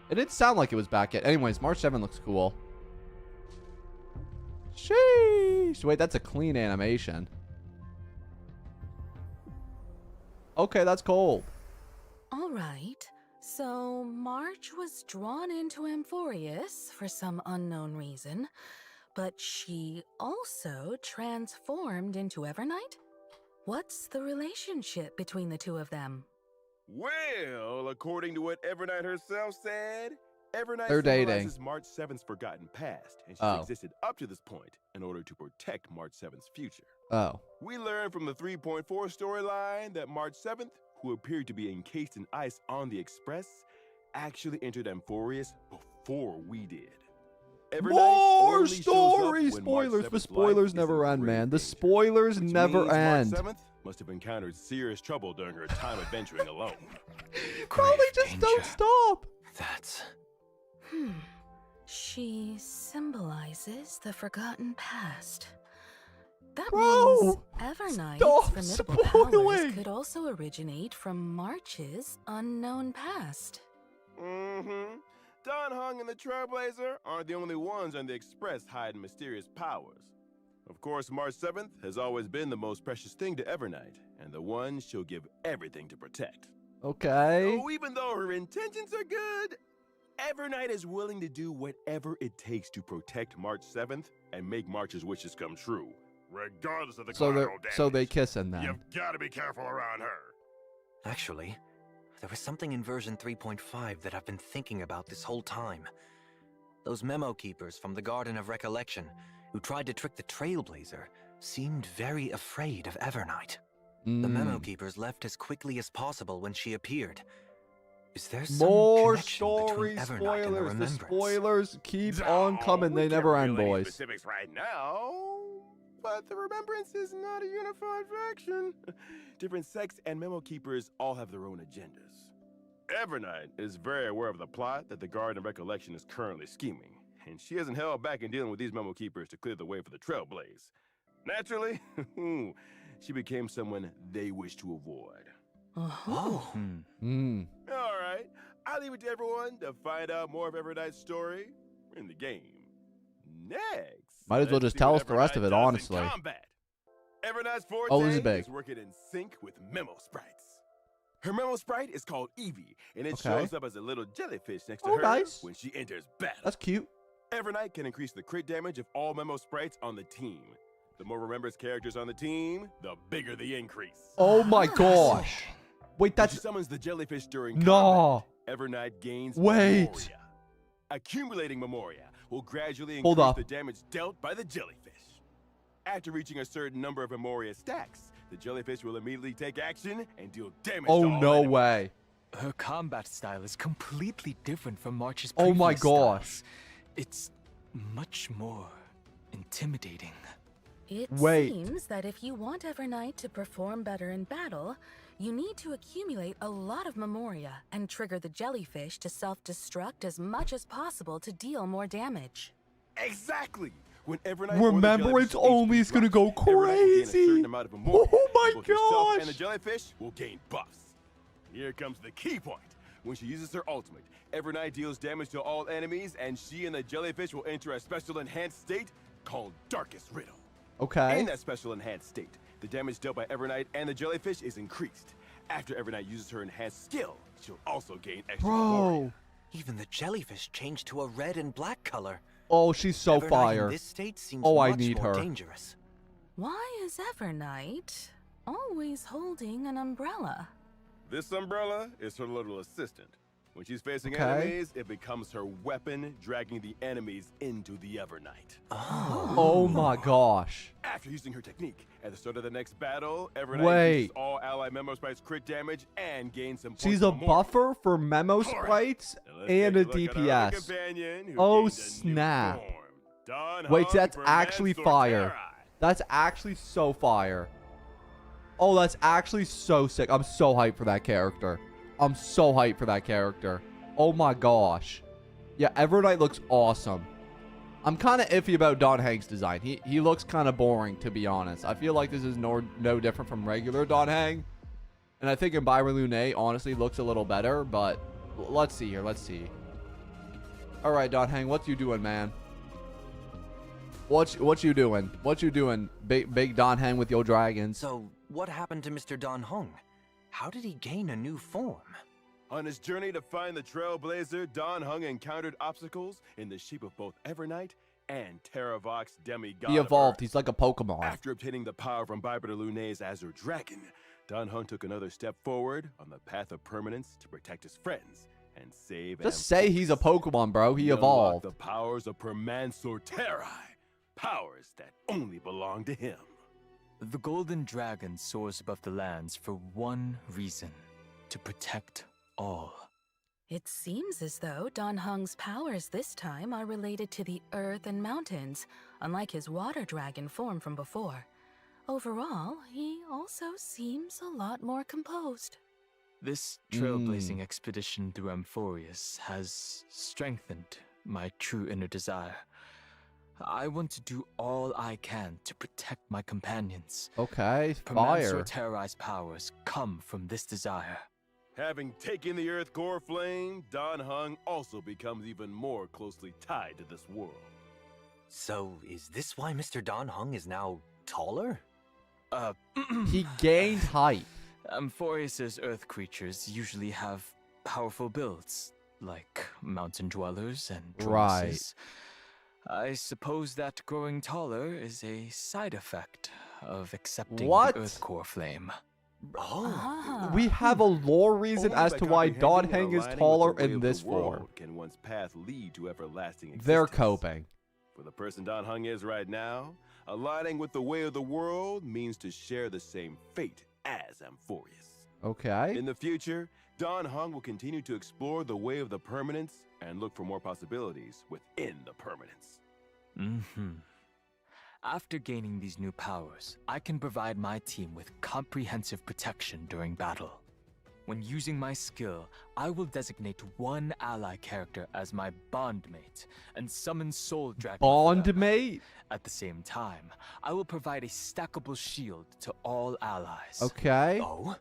[SPEAKER 1] It didn't sound like it was back yet. Anyways, March 7 looks cool. Sheesh. Wait, that's a clean animation. Okay, that's cold.
[SPEAKER 8] All right. So March was drawn into Amphorius for some unknown reason, but she also transformed into Evernight? What's the relationship between the two of them?
[SPEAKER 7] Well, according to what Evernight herself said, Evernight
[SPEAKER 1] They're dating.
[SPEAKER 7] symbolizes March 7th's forgotten past, and she's existed up to this point in order to protect March 7th's future.
[SPEAKER 1] Oh.
[SPEAKER 7] We learned from the 3.4 storyline that March 7th, who appeared to be encased in ice on the Express, actually entered Amphorius before we did. Evernight
[SPEAKER 1] More
[SPEAKER 7] only shows up
[SPEAKER 1] story
[SPEAKER 7] when March
[SPEAKER 1] spoilers.
[SPEAKER 7] 7th's
[SPEAKER 1] The spoilers
[SPEAKER 7] life
[SPEAKER 1] never
[SPEAKER 7] is in
[SPEAKER 1] end,
[SPEAKER 7] grave
[SPEAKER 1] man. The
[SPEAKER 7] danger,
[SPEAKER 1] spoilers
[SPEAKER 7] which
[SPEAKER 1] never
[SPEAKER 7] means
[SPEAKER 1] end.
[SPEAKER 7] March 7th must have encountered serious trouble during her time adventuring alone.
[SPEAKER 1] Bro, they just don't stop.
[SPEAKER 6] That's...
[SPEAKER 8] She symbolizes the forgotten past. That
[SPEAKER 1] Bro,
[SPEAKER 8] means Evernight's
[SPEAKER 1] stop
[SPEAKER 8] formidable powers
[SPEAKER 1] spoiling.
[SPEAKER 8] could also originate from March's unknown past.
[SPEAKER 7] Mm-hmm. Dan Heng and the Trailblazer aren't the only ones on the Express hiding mysterious powers. Of course, March 7th has always been the most precious thing to Evernight, and the one she'll give everything to protect.
[SPEAKER 1] Okay.
[SPEAKER 7] So even though her intentions are good, Evernight is willing to do whatever it takes to protect March 7th and make March's wishes come true, regardless of the collateral damage.
[SPEAKER 1] So they kissing then.
[SPEAKER 7] You've got to be careful around her.
[SPEAKER 6] Actually, there was something in version 3.5 that I've been thinking about this whole time. Those memo keepers from the Garden of Recollection who tried to trick the Trailblazer seemed very afraid of Evernight. The memo keepers left as quickly as possible when she appeared. Is there some
[SPEAKER 1] More
[SPEAKER 6] connection
[SPEAKER 1] story
[SPEAKER 6] between Evernight and the
[SPEAKER 1] spoilers. The
[SPEAKER 6] Remembrance?
[SPEAKER 1] spoilers keep on coming.
[SPEAKER 7] We
[SPEAKER 1] They
[SPEAKER 7] can't
[SPEAKER 1] never end,
[SPEAKER 7] reveal any
[SPEAKER 1] boys.
[SPEAKER 7] Specifics right now, but the Remembrance is not a unified faction. Different sects and memo keepers all have their own agendas. Evernight is very aware of the plot that the Garden of Recollection is currently scheming, and she hasn't held back in dealing with these memo keepers to clear the way for the Trailblaze. Naturally, she became someone they wish to avoid.
[SPEAKER 6] Oh.
[SPEAKER 7] All right, I'll leave it to everyone to find out more of Evernight's story in the game. Next,
[SPEAKER 1] Might as well
[SPEAKER 7] let's
[SPEAKER 1] just
[SPEAKER 7] see
[SPEAKER 1] tell
[SPEAKER 7] what
[SPEAKER 1] us the rest of
[SPEAKER 7] Evernight
[SPEAKER 1] it,
[SPEAKER 7] does in
[SPEAKER 1] honestly.
[SPEAKER 7] combat. Evernight's forte
[SPEAKER 1] Oh, this is big.
[SPEAKER 7] working in sync with memo sprites. Her memo sprite is called Evie, and it
[SPEAKER 1] Okay.
[SPEAKER 7] shows up as a little jellyfish next to
[SPEAKER 1] Oh,
[SPEAKER 7] her
[SPEAKER 1] nice.
[SPEAKER 7] when she enters battle.
[SPEAKER 1] That's cute.
[SPEAKER 7] Evernight can increase the crit damage of all memo sprites on the team. The more Remembrance characters on the team, the bigger the increase.
[SPEAKER 1] Oh my gosh. Wait,
[SPEAKER 7] When she
[SPEAKER 1] that's...
[SPEAKER 7] summons the jellyfish during
[SPEAKER 1] No.
[SPEAKER 7] combat, Evernight gains
[SPEAKER 1] Wait.
[SPEAKER 7] Memoria. Accumulating Memoria will gradually
[SPEAKER 1] Hold
[SPEAKER 7] increase
[SPEAKER 1] up.
[SPEAKER 7] the damage dealt by the jellyfish. After reaching a certain number of Memoria stacks, the jellyfish will immediately take action and deal damage
[SPEAKER 1] Oh,
[SPEAKER 7] to all
[SPEAKER 1] no
[SPEAKER 7] enemies.
[SPEAKER 1] way.
[SPEAKER 9] Her combat style is completely different from March's
[SPEAKER 1] Oh
[SPEAKER 9] previous
[SPEAKER 1] my gosh.
[SPEAKER 9] styles. It's much more intimidating.
[SPEAKER 8] It
[SPEAKER 1] Wait.
[SPEAKER 8] seems that if you want Evernight to perform better in battle, you need to accumulate a lot of Memoria and trigger the jellyfish to self-destruct as much as possible to deal more damage.
[SPEAKER 7] Exactly. When Evernight or the
[SPEAKER 1] Remember,
[SPEAKER 7] jellyfish
[SPEAKER 1] it's only
[SPEAKER 7] HP
[SPEAKER 1] gonna go
[SPEAKER 7] drops, Evernight will gain a
[SPEAKER 1] crazy.
[SPEAKER 7] certain amount of Memoria,
[SPEAKER 1] Oh my
[SPEAKER 7] and both yourself
[SPEAKER 1] gosh.
[SPEAKER 7] and the jellyfish will gain buffs. Here comes the key point. When she uses her ultimate, Evernight deals damage to all enemies, and she and the jellyfish will enter a special enhanced state called Darkest Riddle.
[SPEAKER 1] Okay.
[SPEAKER 7] In that special enhanced state, the damage dealt by Evernight and the jellyfish is increased. After Evernight uses her enhanced skill, she'll also gain extra Memoria.
[SPEAKER 1] Bro.
[SPEAKER 6] Even the jellyfish changed to a red and black color.
[SPEAKER 1] Oh, she's so
[SPEAKER 6] Evernight
[SPEAKER 1] fire.
[SPEAKER 6] in this state seems
[SPEAKER 1] Oh, I
[SPEAKER 6] much
[SPEAKER 1] need
[SPEAKER 6] more
[SPEAKER 1] her.
[SPEAKER 6] dangerous.
[SPEAKER 8] Why is Evernight always holding an umbrella?
[SPEAKER 7] This umbrella is her little assistant. When she's facing
[SPEAKER 1] Okay.
[SPEAKER 7] enemies, it becomes her weapon, dragging the enemies into the Evernight.
[SPEAKER 1] Oh my gosh.
[SPEAKER 7] After using her technique, at the start of the next battle, Evernight
[SPEAKER 1] Wait.
[SPEAKER 7] uses all ally Memo Sprites crit damage and gains some points
[SPEAKER 1] She's
[SPEAKER 7] of
[SPEAKER 1] a
[SPEAKER 7] Memoria.
[SPEAKER 1] buffer for memo
[SPEAKER 7] Alright,
[SPEAKER 1] sprites
[SPEAKER 7] now let's
[SPEAKER 1] and a
[SPEAKER 7] take look at our other
[SPEAKER 1] DPS.
[SPEAKER 7] companion who
[SPEAKER 1] Oh,
[SPEAKER 7] gained a new
[SPEAKER 1] snap.
[SPEAKER 7] form. Dan
[SPEAKER 1] Wait,
[SPEAKER 7] Heng
[SPEAKER 1] that's
[SPEAKER 7] from
[SPEAKER 1] actually
[SPEAKER 7] Mansorteri.
[SPEAKER 1] fire. That's actually so fire. Oh, that's actually so sick. I'm so hyped for that character. I'm so hyped for that character. Oh my gosh. Yeah, Evernight looks awesome. I'm kind of iffy about Dan Heng's design. He looks kind of boring, to be honest. I feel like this is no different from regular Dan Heng. And I think Byron Lune honestly looks a little better, but let's see here. Let's see. All right, Dan Heng, what you doing, man? What you doing? What you doing, big Dan Heng with your dragons?
[SPEAKER 6] So, what happened to Mr. Dan Heng? How did he gain a new form?
[SPEAKER 7] On his journey to find the Trailblazer, Dan Heng encountered obstacles in the shape of both Evernight and Terravox Demigod.
[SPEAKER 1] He
[SPEAKER 7] of
[SPEAKER 1] evolved.
[SPEAKER 7] Earth.
[SPEAKER 1] He's like a Pokemon.
[SPEAKER 7] After obtaining the power from Barbara Lune's Azure Dragon, Dan Heng took another step forward on the path of permanence to protect his friends and save.
[SPEAKER 1] Just say he's a Pokemon, bro. He
[SPEAKER 7] unlocked
[SPEAKER 1] evolved.
[SPEAKER 7] the powers of Permansorteri, powers that only belong to him.
[SPEAKER 9] The golden dragon soars above the lands for one reason: to protect all.
[SPEAKER 8] It seems as though Dan Heng's powers this time are related to the earth and mountains, unlike his water dragon form from before. Overall, he also seems a lot more composed.
[SPEAKER 9] This trailblazing expedition through Amphorius has strengthened my true inner desire. I want to do all I can to protect my companions.
[SPEAKER 1] Okay, fire.
[SPEAKER 9] Permansorteri's powers come from this desire.
[SPEAKER 7] Having taken the Earth Core Flame, Dan Heng also becomes even more closely tied to this world.
[SPEAKER 6] So, is this why Mr. Dan Heng is now taller?
[SPEAKER 1] He gained height.
[SPEAKER 9] Amphorius's earth creatures usually have powerful builds, like mountain dwellers and
[SPEAKER 1] Right.
[SPEAKER 9] Droises. I suppose that growing taller is a side effect of accepting
[SPEAKER 1] What?
[SPEAKER 9] the Earth Core Flame.
[SPEAKER 8] Ah.
[SPEAKER 1] We have a lore reason
[SPEAKER 7] Only
[SPEAKER 1] as
[SPEAKER 7] by
[SPEAKER 1] to why Dan
[SPEAKER 7] comprehending
[SPEAKER 1] Heng
[SPEAKER 7] and
[SPEAKER 1] is
[SPEAKER 7] aligning with
[SPEAKER 1] taller
[SPEAKER 7] the way
[SPEAKER 1] in
[SPEAKER 7] of
[SPEAKER 1] this
[SPEAKER 7] the world
[SPEAKER 1] form.
[SPEAKER 7] Can one's path lead to everlasting existence?
[SPEAKER 1] They're coping.
[SPEAKER 7] For the person Dan Heng is right now, aligning with the way of the world means to share the same fate as Amphorius.
[SPEAKER 1] Okay.
[SPEAKER 7] In the future, Dan Heng will continue to explore the way of the permanence and look for more possibilities within the permanence.
[SPEAKER 9] After gaining these new powers, I can provide my team with comprehensive protection during battle. When using my skill, I will designate one ally character as my bondmate and summon Soul Dragon. for them.
[SPEAKER 1] Bondmate?
[SPEAKER 9] At the same time, I will provide a stackable shield to all allies.
[SPEAKER 1] Okay.
[SPEAKER 6] Oh?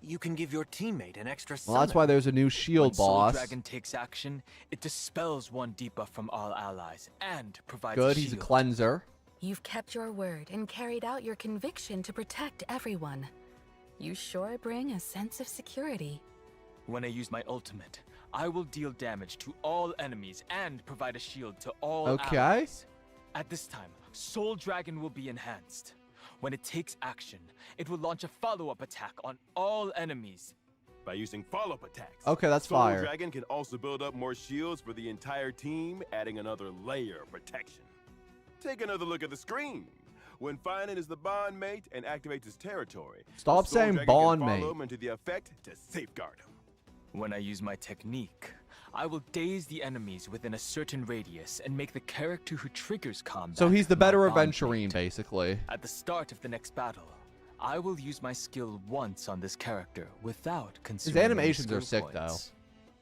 [SPEAKER 6] You can give your teammate an extra
[SPEAKER 1] Well, that's
[SPEAKER 6] summon.
[SPEAKER 1] why there's a new
[SPEAKER 9] When
[SPEAKER 1] shield
[SPEAKER 9] Soul
[SPEAKER 1] boss.
[SPEAKER 9] Dragon takes action, it dispels one debuff from all allies and provides
[SPEAKER 1] Good,
[SPEAKER 9] a
[SPEAKER 1] he's a
[SPEAKER 9] shield.
[SPEAKER 1] cleanser.
[SPEAKER 8] You've kept your word and carried out your conviction to protect everyone. You sure bring a sense of security.
[SPEAKER 9] When I use my ultimate, I will deal damage to all enemies and provide a shield to all
[SPEAKER 1] Okay.
[SPEAKER 9] allies. At this time, Soul Dragon will be enhanced. When it takes action, it will launch a follow-up attack on all enemies.
[SPEAKER 7] By using follow-up attacks.
[SPEAKER 1] Okay, that's
[SPEAKER 7] Soul
[SPEAKER 1] fire.
[SPEAKER 7] Dragon can also build up more shields for the entire team, adding another layer of protection. Take another look at the screen. When Finan is the bond mate and activates his territory,
[SPEAKER 1] Stop
[SPEAKER 7] the Soul
[SPEAKER 1] saying
[SPEAKER 7] Dragon
[SPEAKER 1] bond
[SPEAKER 7] can
[SPEAKER 1] mate.
[SPEAKER 7] follow him into the effect to safeguard him.
[SPEAKER 9] When I use my technique, I will daze the enemies within a certain radius and make the character who triggers combat.
[SPEAKER 1] So he's the
[SPEAKER 9] my
[SPEAKER 1] better
[SPEAKER 9] bond
[SPEAKER 1] aventurine,
[SPEAKER 9] mate.
[SPEAKER 1] basically.
[SPEAKER 9] At the start of the next battle, I will use my skill once on this character without consuming any
[SPEAKER 1] animations are
[SPEAKER 9] skill
[SPEAKER 1] sick, though.
[SPEAKER 9] points.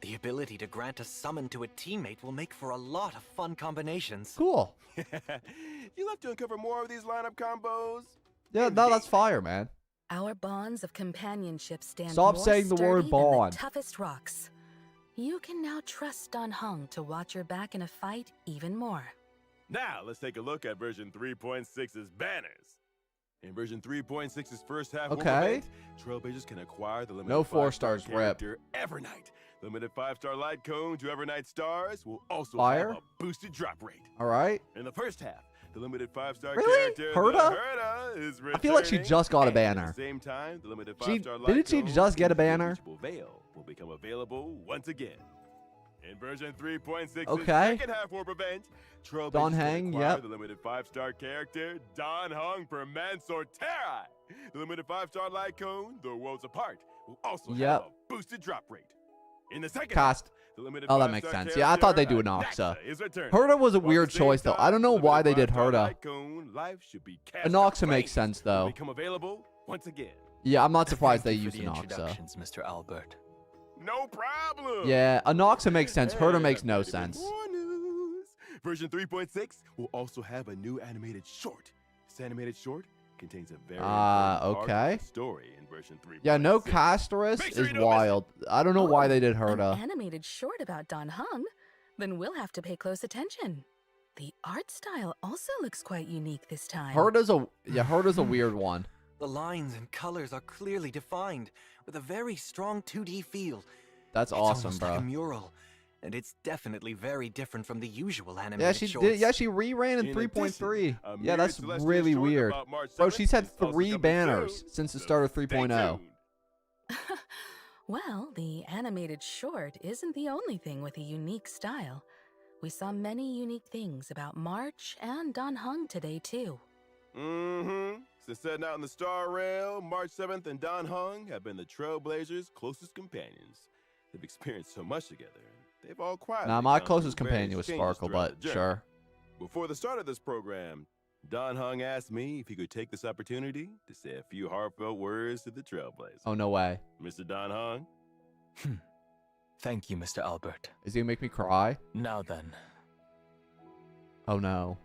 [SPEAKER 6] The ability to grant a summon to a teammate will make for a lot of fun combinations.
[SPEAKER 1] Cool.
[SPEAKER 7] You'll have to uncover more of these lineup combos.
[SPEAKER 1] Yeah, no, that's fire, man.
[SPEAKER 8] Our bonds of companionship stand
[SPEAKER 1] Stop
[SPEAKER 8] more
[SPEAKER 1] saying the word
[SPEAKER 8] sturdy than
[SPEAKER 1] bond.
[SPEAKER 8] the toughest rocks. You can now trust Dan Heng to watch your back in a fight even more.
[SPEAKER 7] Now, let's take a look at version 3.6's banners. In version 3.6's first half
[SPEAKER 1] Okay.
[SPEAKER 7] event, Trailblazers can acquire the limited
[SPEAKER 1] No 4
[SPEAKER 7] 5-star
[SPEAKER 1] stars, rep.
[SPEAKER 7] character Evernight. Limited 5-star light cone to Evernight stars will also
[SPEAKER 1] Fire.
[SPEAKER 7] have a boosted drop rate.
[SPEAKER 1] All right.
[SPEAKER 7] In the first half, the limited 5-star
[SPEAKER 1] Really?
[SPEAKER 7] character
[SPEAKER 1] Herta?
[SPEAKER 7] the Herta is returning.
[SPEAKER 1] I feel like she just got a
[SPEAKER 7] and
[SPEAKER 1] banner.
[SPEAKER 7] At the same time, the limited
[SPEAKER 1] She-
[SPEAKER 7] 5-star light
[SPEAKER 1] didn't she
[SPEAKER 7] cone
[SPEAKER 1] just get a
[SPEAKER 7] and the
[SPEAKER 1] banner?
[SPEAKER 7] Unreachable Veil will become available once again. In version 3.6's
[SPEAKER 1] Okay.
[SPEAKER 7] second half warp event, Trailblazers
[SPEAKER 1] Dan
[SPEAKER 7] can
[SPEAKER 1] Heng,
[SPEAKER 7] acquire
[SPEAKER 1] yep.
[SPEAKER 7] the limited 5-star character Dan Heng per Mansoor Terrai. The limited 5-star light cone, The Worlds Apart, will also
[SPEAKER 1] Yep.
[SPEAKER 7] have a boosted drop rate. In the second
[SPEAKER 1] Cast.
[SPEAKER 7] half, the limited
[SPEAKER 1] Oh, that
[SPEAKER 7] 5-star
[SPEAKER 1] makes sense. Yeah, I thought they'd do an
[SPEAKER 7] character
[SPEAKER 1] Oxa.
[SPEAKER 7] Anaxa is returning.
[SPEAKER 1] Herta was a
[SPEAKER 7] While at
[SPEAKER 1] weird
[SPEAKER 7] the same
[SPEAKER 1] choice, though. I
[SPEAKER 7] time,
[SPEAKER 1] don't know
[SPEAKER 7] the
[SPEAKER 1] why
[SPEAKER 7] limited
[SPEAKER 1] they did
[SPEAKER 7] 5-star
[SPEAKER 1] Herta.
[SPEAKER 7] light cone, life should be cast
[SPEAKER 1] Anaxa
[SPEAKER 7] out
[SPEAKER 1] makes
[SPEAKER 7] flames,
[SPEAKER 1] sense,
[SPEAKER 7] will
[SPEAKER 1] though.
[SPEAKER 7] become available once again.
[SPEAKER 1] Yeah, I'm not surprised they
[SPEAKER 9] Thank you
[SPEAKER 1] used
[SPEAKER 9] for the
[SPEAKER 1] an Oxa.
[SPEAKER 9] introductions, Mr. Albert.
[SPEAKER 7] No problem.
[SPEAKER 1] Yeah, Anaxa makes sense. Herta
[SPEAKER 7] And
[SPEAKER 1] makes
[SPEAKER 7] I've
[SPEAKER 1] no
[SPEAKER 7] got even
[SPEAKER 1] sense.
[SPEAKER 7] more news. Version 3.6 will also have a new animated short. This animated short contains a very important part of
[SPEAKER 1] okay.
[SPEAKER 7] the story in version 3.6.
[SPEAKER 1] Yeah, no Castoris
[SPEAKER 7] Make sure
[SPEAKER 1] is
[SPEAKER 7] you don't miss
[SPEAKER 1] wild. I don't know why they did
[SPEAKER 8] An
[SPEAKER 1] Herta.
[SPEAKER 8] animated short about Dan Heng? Then we'll have to pay close attention. The art style also looks quite unique this time.
[SPEAKER 1] Herta's a weird one.
[SPEAKER 6] The lines and colors are clearly defined, with a very strong 2D feel.
[SPEAKER 1] That's
[SPEAKER 6] It's
[SPEAKER 1] awesome,
[SPEAKER 6] almost
[SPEAKER 1] bro.
[SPEAKER 6] like a mural, and it's definitely very different from the usual animated
[SPEAKER 1] Yeah, she
[SPEAKER 6] shorts.
[SPEAKER 1] did. Yeah, she reran in
[SPEAKER 7] In
[SPEAKER 1] 3.3.
[SPEAKER 7] addition, a
[SPEAKER 1] Yeah,
[SPEAKER 7] myriad
[SPEAKER 1] that's
[SPEAKER 7] celestial
[SPEAKER 1] really
[SPEAKER 7] short
[SPEAKER 1] weird.
[SPEAKER 7] about March
[SPEAKER 1] Bro,
[SPEAKER 7] 7th
[SPEAKER 1] she's had
[SPEAKER 7] is also
[SPEAKER 1] 3
[SPEAKER 7] coming
[SPEAKER 1] banners
[SPEAKER 7] soon,
[SPEAKER 1] since the
[SPEAKER 7] so
[SPEAKER 1] start of
[SPEAKER 7] stay
[SPEAKER 1] 3.0.
[SPEAKER 7] tuned.
[SPEAKER 8] Well, the animated short isn't the only thing with a unique style. We saw many unique things about March and Dan Heng today, too.
[SPEAKER 7] Mm-hmm. Since setting out in the Star Rail, March 7th and Dan Heng have been the Trailblazers' closest companions. They've experienced so much together. They've all quietly
[SPEAKER 1] Nah, my
[SPEAKER 7] gone
[SPEAKER 1] closest
[SPEAKER 7] through various
[SPEAKER 1] companion was
[SPEAKER 7] changes
[SPEAKER 1] Sparkle,
[SPEAKER 7] throughout
[SPEAKER 1] but
[SPEAKER 7] the journey.
[SPEAKER 1] sure.
[SPEAKER 7] Before the start of this program, Dan Heng asked me if he could take this opportunity to say a few heartfelt words to the Trailblazers.
[SPEAKER 1] Oh, no way.
[SPEAKER 7] Mr. Dan Heng?
[SPEAKER 9] Thank you, Mr. Albert.
[SPEAKER 1] Is he gonna make me cry?
[SPEAKER 9] Now then,
[SPEAKER 1] Oh, no.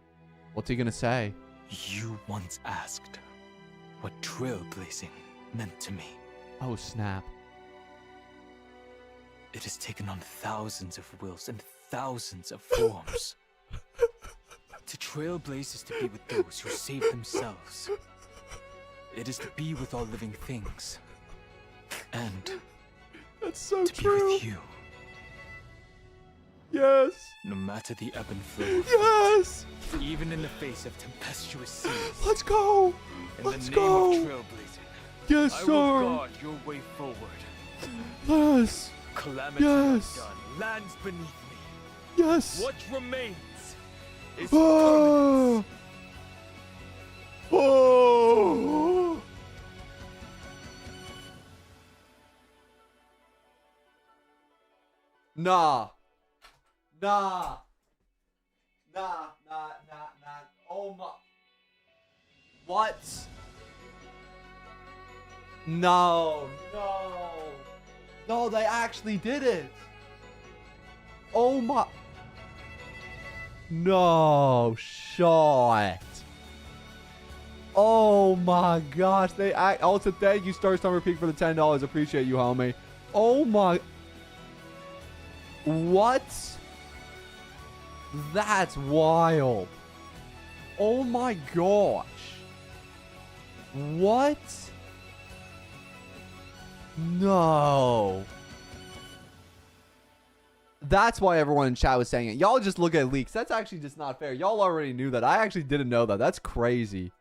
[SPEAKER 1] What's he gonna say?
[SPEAKER 9] you once asked what trailblazing meant to me.
[SPEAKER 1] Oh, snap.
[SPEAKER 9] It has taken on thousands of wills and thousands of forms. To trailblaze is to be with those who save themselves. It is to be with all living things. And
[SPEAKER 1] That's so
[SPEAKER 9] to be with you,
[SPEAKER 1] Yes.
[SPEAKER 9] no matter the ebb and flow,
[SPEAKER 1] Yes.
[SPEAKER 9] even in the face of tempestuous seas.
[SPEAKER 1] Let's go.
[SPEAKER 9] In
[SPEAKER 1] Let's
[SPEAKER 9] the name
[SPEAKER 1] go.
[SPEAKER 9] of trailblazing,
[SPEAKER 1] Yes,
[SPEAKER 9] I will
[SPEAKER 1] sir.
[SPEAKER 9] guard your way forward.
[SPEAKER 1] Yes.
[SPEAKER 9] Calamity
[SPEAKER 1] Yes.
[SPEAKER 9] undone lands beneath me.
[SPEAKER 1] Yes.
[SPEAKER 9] What remains is
[SPEAKER 1] Oh. Oh. Nah. Nah. Nah. Oh my. What? No. No, they actually did it. Oh my. No shot. Oh my gosh. They act. Also, thank you, Star Summer Peak, for the $10. Appreciate you, homie. Oh my. What? That's wild. Oh my gosh. What? No. That's why everyone in chat was saying it. Y'all just look at leaks. That's actually just not fair. Y'all already knew that. I actually didn't know that. That's crazy.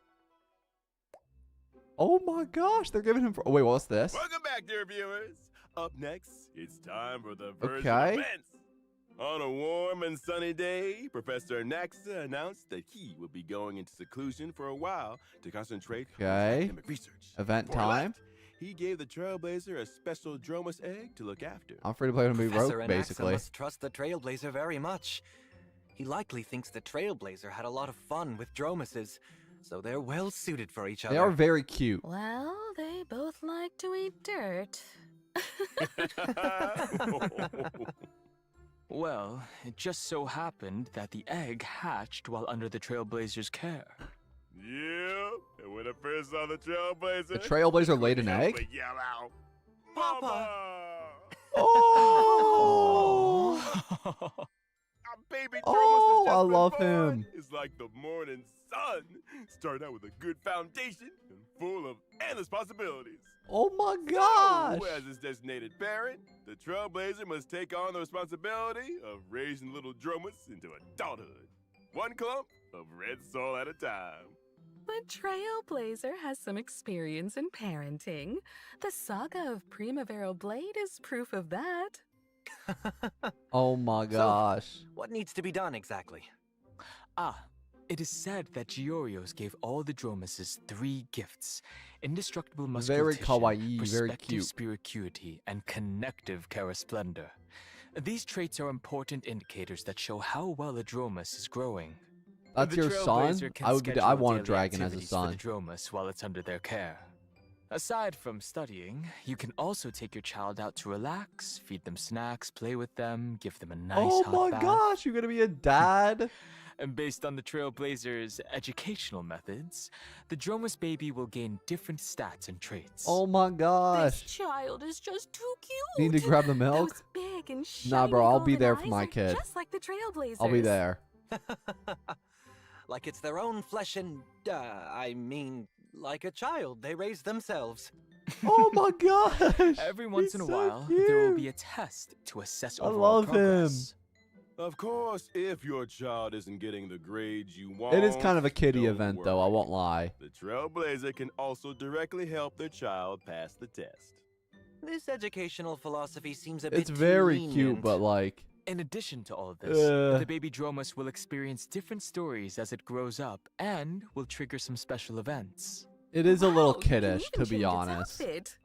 [SPEAKER 1] Oh my gosh. They're giving him... Oh, wait, what's this?
[SPEAKER 7] Welcome back, dear viewers. Up next, it's time for the version
[SPEAKER 1] Okay.
[SPEAKER 7] events. On a warm and sunny day, Professor Naxa announced that he would be going into seclusion for a while to concentrate on his
[SPEAKER 1] Okay.
[SPEAKER 7] academic research.
[SPEAKER 1] Event
[SPEAKER 7] Before he
[SPEAKER 1] time.
[SPEAKER 7] left, he gave the Trailblazer a special Dromus egg to look after.
[SPEAKER 1] I'm free to play with me
[SPEAKER 6] Professor
[SPEAKER 1] rope,
[SPEAKER 6] Anaxa
[SPEAKER 1] basically.
[SPEAKER 6] must trust the Trailblazer very much. He likely thinks the Trailblazer had a lot of fun with Dromuses, so they're well suited for each other.
[SPEAKER 1] They are very cute.
[SPEAKER 8] Well, they both like to eat dirt.
[SPEAKER 9] Well, it just so happened that the egg hatched while under the Trailblazer's care.
[SPEAKER 7] Yeah, and when I first saw the Trailblazer,
[SPEAKER 1] The Trailblazer laid an
[SPEAKER 7] I couldn't help
[SPEAKER 1] egg?
[SPEAKER 7] but yell out, Papa!
[SPEAKER 1] Oh!
[SPEAKER 7] Our baby Dromus
[SPEAKER 1] Oh,
[SPEAKER 7] has just
[SPEAKER 1] I
[SPEAKER 7] been
[SPEAKER 1] love
[SPEAKER 7] born.
[SPEAKER 1] him.
[SPEAKER 7] It's like the morning sun, starting out with a good foundation and full of endless possibilities.
[SPEAKER 1] Oh my
[SPEAKER 7] So,
[SPEAKER 1] gosh!
[SPEAKER 7] as his designated parent, the Trailblazer must take on the responsibility of raising little Dromus into adulthood, one clump of red soil at a time.
[SPEAKER 8] The Trailblazer has some experience in parenting. The saga of Primavera Blade is proof of that.
[SPEAKER 1] Oh my gosh.
[SPEAKER 6] What needs to be done exactly?
[SPEAKER 9] It is said that Giorios gave all the Dromuses 3 gifts: indestructible
[SPEAKER 1] Very
[SPEAKER 9] musculation,
[SPEAKER 1] kawaii, very
[SPEAKER 9] perspective
[SPEAKER 1] cute.
[SPEAKER 9] spiricuity, and connective Splendor. These traits are important indicators that show how well a Dromus is growing.
[SPEAKER 1] That's
[SPEAKER 9] The
[SPEAKER 1] your son?
[SPEAKER 9] Trailblazer can
[SPEAKER 1] I
[SPEAKER 9] schedule
[SPEAKER 1] want a
[SPEAKER 9] daily
[SPEAKER 1] dragon as a
[SPEAKER 9] activities
[SPEAKER 1] son.
[SPEAKER 9] for the Dromus while it's under their care. Aside from studying, you can also take your child out to relax, feed them snacks, play with them, give them a nice
[SPEAKER 1] Oh
[SPEAKER 9] hot
[SPEAKER 1] my
[SPEAKER 9] bath.
[SPEAKER 1] gosh, you're gonna be a dad?
[SPEAKER 9] And based on the Trailblazer's educational methods, the Dromus baby will gain different stats and traits.
[SPEAKER 1] Oh my
[SPEAKER 8] This
[SPEAKER 1] gosh.
[SPEAKER 8] child is just too cute.
[SPEAKER 1] Need to grab the milk?
[SPEAKER 8] Those big and
[SPEAKER 1] Nah, bro,
[SPEAKER 8] shiny
[SPEAKER 1] I'll be
[SPEAKER 8] golden
[SPEAKER 1] there for
[SPEAKER 8] eyes
[SPEAKER 1] my
[SPEAKER 8] are
[SPEAKER 1] kid.
[SPEAKER 8] Just like the Trailblazers.
[SPEAKER 1] I'll be there.
[SPEAKER 6] Like it's their own flesh and, like a child they raise themselves.
[SPEAKER 1] Oh my gosh.
[SPEAKER 9] Every once
[SPEAKER 1] He's
[SPEAKER 9] in a
[SPEAKER 1] so
[SPEAKER 9] while, there will be
[SPEAKER 1] cute.
[SPEAKER 9] a test to assess
[SPEAKER 1] I
[SPEAKER 9] overall
[SPEAKER 1] love him.
[SPEAKER 9] progress.
[SPEAKER 7] Of course, if your child isn't getting the grades you want,
[SPEAKER 1] It is kind of a kiddie
[SPEAKER 7] don't
[SPEAKER 1] event, though. I
[SPEAKER 7] worry.
[SPEAKER 1] won't lie.
[SPEAKER 7] The Trailblazer can also directly help their child pass the test.
[SPEAKER 6] This educational philosophy seems a bit
[SPEAKER 1] It's
[SPEAKER 6] too
[SPEAKER 1] very cute,
[SPEAKER 6] lenient.
[SPEAKER 1] but like,
[SPEAKER 9] In addition to all of this, the baby Dromus will experience different stories as it grows up and will trigger some special events.
[SPEAKER 1] it is a little
[SPEAKER 8] Wow, you can
[SPEAKER 1] kiddish,
[SPEAKER 8] even
[SPEAKER 1] to be
[SPEAKER 8] change its
[SPEAKER 1] honest.
[SPEAKER 8] outfit.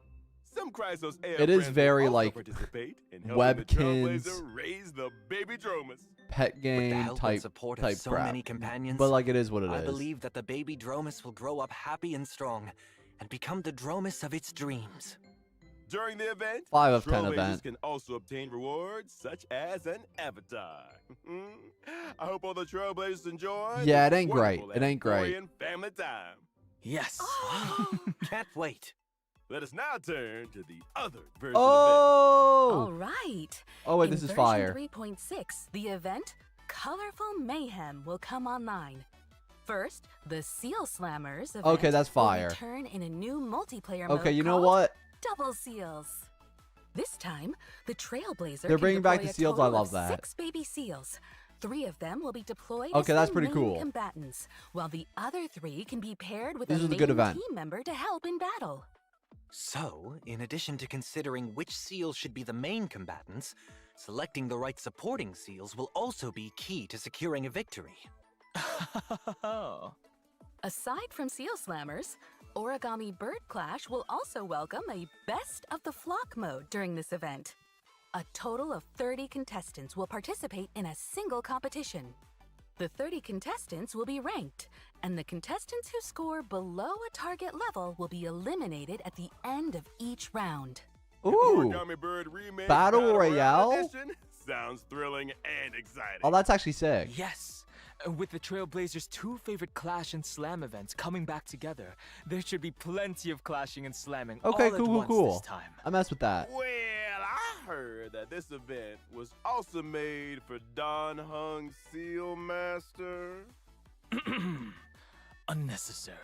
[SPEAKER 7] Some Chrysos AF
[SPEAKER 1] It is
[SPEAKER 7] friends will
[SPEAKER 1] very,
[SPEAKER 7] also
[SPEAKER 1] like,
[SPEAKER 7] participate in helping the
[SPEAKER 1] Webkins,
[SPEAKER 7] Trailblazer raise the baby Dromus.
[SPEAKER 1] Pet
[SPEAKER 6] With the
[SPEAKER 1] game
[SPEAKER 6] help and
[SPEAKER 1] type
[SPEAKER 6] support
[SPEAKER 1] type
[SPEAKER 6] of so
[SPEAKER 1] crap.
[SPEAKER 6] many companions,
[SPEAKER 1] But like, it is what it
[SPEAKER 6] I
[SPEAKER 1] is.
[SPEAKER 6] believe that the baby Dromus will grow up happy and strong and become the Dromus of its dreams.
[SPEAKER 7] During the event,
[SPEAKER 1] 5 of 10
[SPEAKER 7] Trailblazers
[SPEAKER 1] event.
[SPEAKER 7] can also obtain rewards such as an avatar. I hope all the Trailblazers enjoy.
[SPEAKER 1] Yeah,
[SPEAKER 7] this
[SPEAKER 1] it ain't great.
[SPEAKER 7] wonderful
[SPEAKER 1] It ain't great.
[SPEAKER 7] Amphibian family time.
[SPEAKER 9] Yes!
[SPEAKER 6] Can't wait.
[SPEAKER 7] Let us now turn to the other version
[SPEAKER 8] All
[SPEAKER 1] Oh!
[SPEAKER 8] right.
[SPEAKER 1] Oh, wait,
[SPEAKER 8] In
[SPEAKER 1] this is
[SPEAKER 8] version
[SPEAKER 1] fire.
[SPEAKER 8] 3.6, the event Colorful Mayhem will come online. First, the Seal Slammers event
[SPEAKER 1] Okay, that's
[SPEAKER 8] will
[SPEAKER 1] fire.
[SPEAKER 8] return in a new multiplayer mode
[SPEAKER 1] Okay, you know
[SPEAKER 8] called
[SPEAKER 1] what?
[SPEAKER 8] Double Seals. This time, the Trailblazer
[SPEAKER 1] They're
[SPEAKER 8] can
[SPEAKER 1] bringing back
[SPEAKER 8] deploy
[SPEAKER 1] the
[SPEAKER 8] a
[SPEAKER 1] seals, I
[SPEAKER 8] total
[SPEAKER 1] love
[SPEAKER 8] of
[SPEAKER 1] that.
[SPEAKER 8] 6 baby seals. 3 of them will be deployed
[SPEAKER 1] Okay,
[SPEAKER 8] as
[SPEAKER 1] that's
[SPEAKER 8] the
[SPEAKER 1] pretty
[SPEAKER 8] main
[SPEAKER 1] cool.
[SPEAKER 8] combatants, while the other 3 can be paired with
[SPEAKER 1] This
[SPEAKER 8] a
[SPEAKER 1] is a good
[SPEAKER 8] main
[SPEAKER 1] event.
[SPEAKER 8] team member to help in battle.
[SPEAKER 6] So, in addition to considering which seals should be the main combatants, selecting the right supporting seals will also be key to securing a victory.
[SPEAKER 8] Aside from Seal Slammers, Origami Bird Clash will also welcome a Best of the Flock mode during this event. A total of 30 contestants will participate in a single competition. The 30 contestants will be ranked, and the contestants who score below a target level will be eliminated at the end of each round.
[SPEAKER 1] Ooh!
[SPEAKER 7] Origami Bird Remake
[SPEAKER 1] Battle Royale?
[SPEAKER 7] Edition sounds thrilling and exciting.
[SPEAKER 1] Oh, that's actually sick.
[SPEAKER 9] Yes! With the Trailblazers' 2 favorite Clash and Slam events coming back together, there should be plenty of clashing and slamming
[SPEAKER 1] Okay,
[SPEAKER 9] all
[SPEAKER 1] cool,
[SPEAKER 9] at
[SPEAKER 1] cool,
[SPEAKER 9] once
[SPEAKER 1] cool.
[SPEAKER 9] this time.
[SPEAKER 1] I mess with that.
[SPEAKER 7] Well, I heard that this event was also made for Dan Heng Seal Master.
[SPEAKER 9] Unnecessary.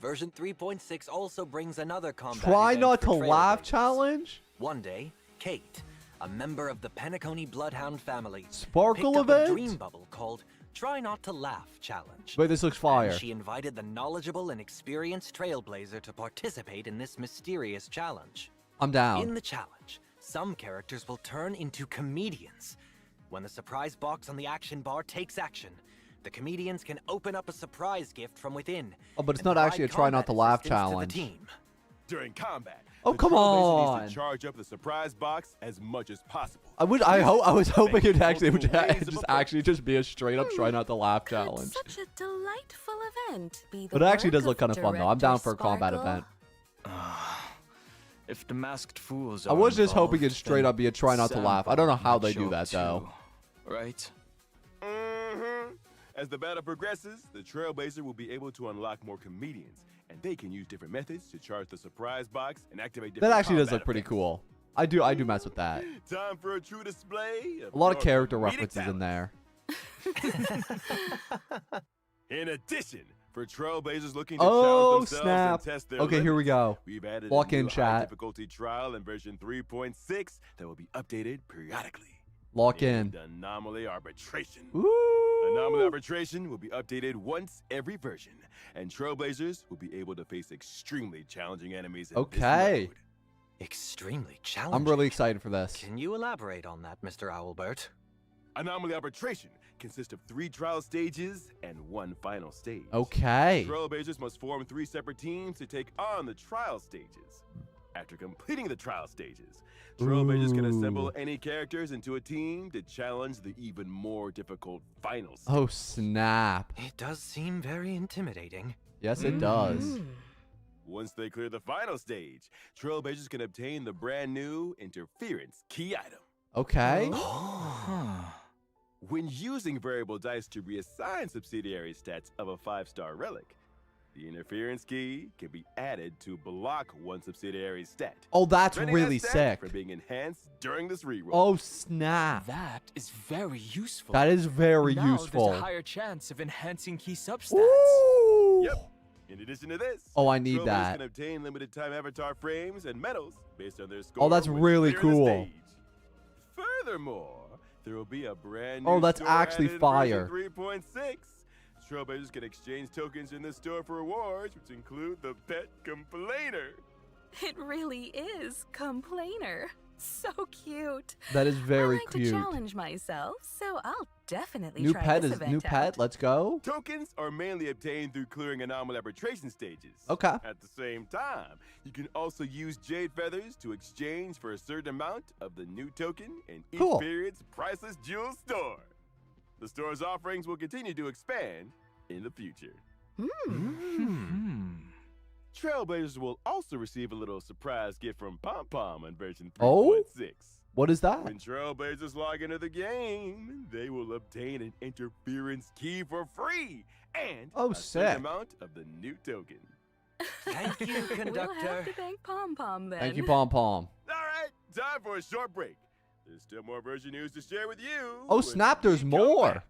[SPEAKER 6] Version 3.6 also brings another combat
[SPEAKER 1] Try
[SPEAKER 6] event
[SPEAKER 1] not to
[SPEAKER 6] for
[SPEAKER 1] laugh
[SPEAKER 6] Trailblazers.
[SPEAKER 1] challenge?
[SPEAKER 6] One day, Kate, a member of the Penacony Bloodhound family,
[SPEAKER 1] Sparkle
[SPEAKER 6] picked up a
[SPEAKER 1] event?
[SPEAKER 6] dream bubble called Try Not to Laugh Challenge.
[SPEAKER 1] Wait, this looks
[SPEAKER 6] And
[SPEAKER 1] fire.
[SPEAKER 6] she invited the knowledgeable and experienced Trailblazer to participate in this mysterious challenge.
[SPEAKER 1] I'm
[SPEAKER 6] In
[SPEAKER 1] down.
[SPEAKER 6] the challenge, some characters will turn into comedians. When the surprise box on the action bar takes action, the comedians can open up a surprise gift from within.
[SPEAKER 1] Oh, but it's
[SPEAKER 6] and
[SPEAKER 1] not actually a
[SPEAKER 6] provide
[SPEAKER 1] try not to
[SPEAKER 6] combat
[SPEAKER 1] laugh
[SPEAKER 6] assistance to the
[SPEAKER 1] challenge.
[SPEAKER 6] team.
[SPEAKER 7] During combat,
[SPEAKER 1] Oh,
[SPEAKER 7] the
[SPEAKER 1] come
[SPEAKER 7] Trailblazer
[SPEAKER 1] on.
[SPEAKER 7] needs to charge up the surprise box as much as possible.
[SPEAKER 1] I was hoping it actually would
[SPEAKER 7] Multiple ways of
[SPEAKER 1] just
[SPEAKER 7] approach.
[SPEAKER 1] actually just be a straight up try not to laugh
[SPEAKER 8] Could
[SPEAKER 1] challenge.
[SPEAKER 8] such a delightful event be the
[SPEAKER 1] But it actually
[SPEAKER 8] work
[SPEAKER 1] does look
[SPEAKER 8] of
[SPEAKER 1] kind of fun though. I'm down
[SPEAKER 8] Director
[SPEAKER 1] for a combat
[SPEAKER 8] Sparkle?
[SPEAKER 1] event.
[SPEAKER 9] If the masked fools
[SPEAKER 1] I
[SPEAKER 9] are
[SPEAKER 1] was just hoping
[SPEAKER 9] involved,
[SPEAKER 1] it'd straight
[SPEAKER 9] then
[SPEAKER 1] up be a try not to
[SPEAKER 9] Sam
[SPEAKER 1] laugh. I don't know how
[SPEAKER 9] might
[SPEAKER 1] they
[SPEAKER 9] show
[SPEAKER 1] do
[SPEAKER 9] up
[SPEAKER 1] that though.
[SPEAKER 9] too, right?
[SPEAKER 7] Mm-hmm. As the battle progresses, the Trailblazer will be able to unlock more comedians, and they can use different methods to charge the surprise box and activate different
[SPEAKER 1] That actually does
[SPEAKER 7] combat
[SPEAKER 1] look pretty
[SPEAKER 7] effects.
[SPEAKER 1] cool. I do mess with that.
[SPEAKER 7] Time for a true display
[SPEAKER 1] A lot of
[SPEAKER 7] your
[SPEAKER 1] character
[SPEAKER 7] comedic
[SPEAKER 1] references in
[SPEAKER 7] talents.
[SPEAKER 1] there.
[SPEAKER 7] In addition, for Trailblazers looking to
[SPEAKER 1] Oh,
[SPEAKER 7] challenge themselves
[SPEAKER 1] snap.
[SPEAKER 7] and test their
[SPEAKER 1] Okay, here we
[SPEAKER 7] limits,
[SPEAKER 1] go.
[SPEAKER 7] we've added
[SPEAKER 1] Lock
[SPEAKER 7] a
[SPEAKER 1] in,
[SPEAKER 7] new
[SPEAKER 1] chat.
[SPEAKER 7] high difficulty trial in version 3.6 that will be updated periodically.
[SPEAKER 1] Lock in.
[SPEAKER 7] Named Anomaly Arbitration.
[SPEAKER 1] Ooh.
[SPEAKER 7] Anomaly Arbitration will be updated once every version, and Trailblazers will be able to face extremely challenging enemies in
[SPEAKER 1] Okay.
[SPEAKER 7] this mode.
[SPEAKER 6] Extremely challenging.
[SPEAKER 1] I'm really excited for this.
[SPEAKER 6] Can you elaborate on that, Mr. Owlbert?
[SPEAKER 7] Anomaly Arbitration consists of 3 trial stages and 1 final stage.
[SPEAKER 1] Okay.
[SPEAKER 7] Trailblazers must form 3 separate teams to take on the trial stages. After completing the trial stages, Trailblazers can assemble
[SPEAKER 1] Ooh.
[SPEAKER 7] any characters into a team to challenge the even more difficult final stage.
[SPEAKER 1] Oh, snap.
[SPEAKER 6] It does seem very intimidating.
[SPEAKER 1] Yes, it does.
[SPEAKER 8] Mm.
[SPEAKER 7] Once they clear the final stage, Trailblazers can obtain the brand new Interference key item.
[SPEAKER 1] Okay.
[SPEAKER 9] Huh.
[SPEAKER 7] When using variable dice to reassign subsidiary stats of a 5-star relic, the Interference key can be added to block one subsidiary stat.
[SPEAKER 1] Oh, that's
[SPEAKER 7] preventing
[SPEAKER 1] really
[SPEAKER 7] that stat
[SPEAKER 1] sick.
[SPEAKER 7] from being enhanced during this reroll.
[SPEAKER 1] Oh, snap.
[SPEAKER 9] That is very useful.
[SPEAKER 1] That is very
[SPEAKER 9] now
[SPEAKER 1] useful.
[SPEAKER 9] There's a higher chance of enhancing key substats.
[SPEAKER 1] Ooh.
[SPEAKER 7] Yep. In addition to this,
[SPEAKER 1] Oh, I need
[SPEAKER 7] Trailblazers
[SPEAKER 1] that.
[SPEAKER 7] can obtain limited time avatar frames and medals based on their score.
[SPEAKER 1] Oh, that's
[SPEAKER 7] when
[SPEAKER 1] really
[SPEAKER 7] clearing the
[SPEAKER 1] cool.
[SPEAKER 7] stage. Furthermore, there will be a brand
[SPEAKER 1] Oh,
[SPEAKER 7] new
[SPEAKER 1] that's
[SPEAKER 7] store
[SPEAKER 1] actually
[SPEAKER 7] added in
[SPEAKER 1] fire.
[SPEAKER 7] version 3.6. Trailblazers can exchange tokens in the store for rewards, which include the Pet Complainer.
[SPEAKER 8] It really is Complainer. So cute.
[SPEAKER 1] That is very
[SPEAKER 8] I like
[SPEAKER 1] cute.
[SPEAKER 8] to challenge myself, so I'll definitely
[SPEAKER 1] New
[SPEAKER 8] try
[SPEAKER 1] pet
[SPEAKER 8] this
[SPEAKER 1] is
[SPEAKER 8] event
[SPEAKER 1] new
[SPEAKER 8] out.
[SPEAKER 1] pet. Let's go.
[SPEAKER 7] Tokens are mainly obtained through clearing anomaly arbitration stages.
[SPEAKER 1] Okay.
[SPEAKER 7] At the same time, you can also use jade feathers to exchange for a certain amount of the new token in each
[SPEAKER 1] Cool.
[SPEAKER 7] period's priceless jewel store. The store's offerings will continue to expand in the future. Trailblazers will also receive a little surprise gift from Pom Pom in version 3.6.
[SPEAKER 1] Oh? What is that?
[SPEAKER 7] When Trailblazers log into the game, they will obtain an interference key for free and
[SPEAKER 1] Oh,
[SPEAKER 7] a certain
[SPEAKER 1] sick.
[SPEAKER 7] amount of the new token.
[SPEAKER 6] Thank you,
[SPEAKER 8] We'll
[SPEAKER 6] conductor.
[SPEAKER 8] have to thank Pom Pom then.
[SPEAKER 1] Thank you, Pom Pom.
[SPEAKER 7] All right, time for a short break. There's still more version news to share with you.
[SPEAKER 1] Oh,
[SPEAKER 7] when
[SPEAKER 1] snap, there's
[SPEAKER 7] we come
[SPEAKER 1] more.
[SPEAKER 7] back.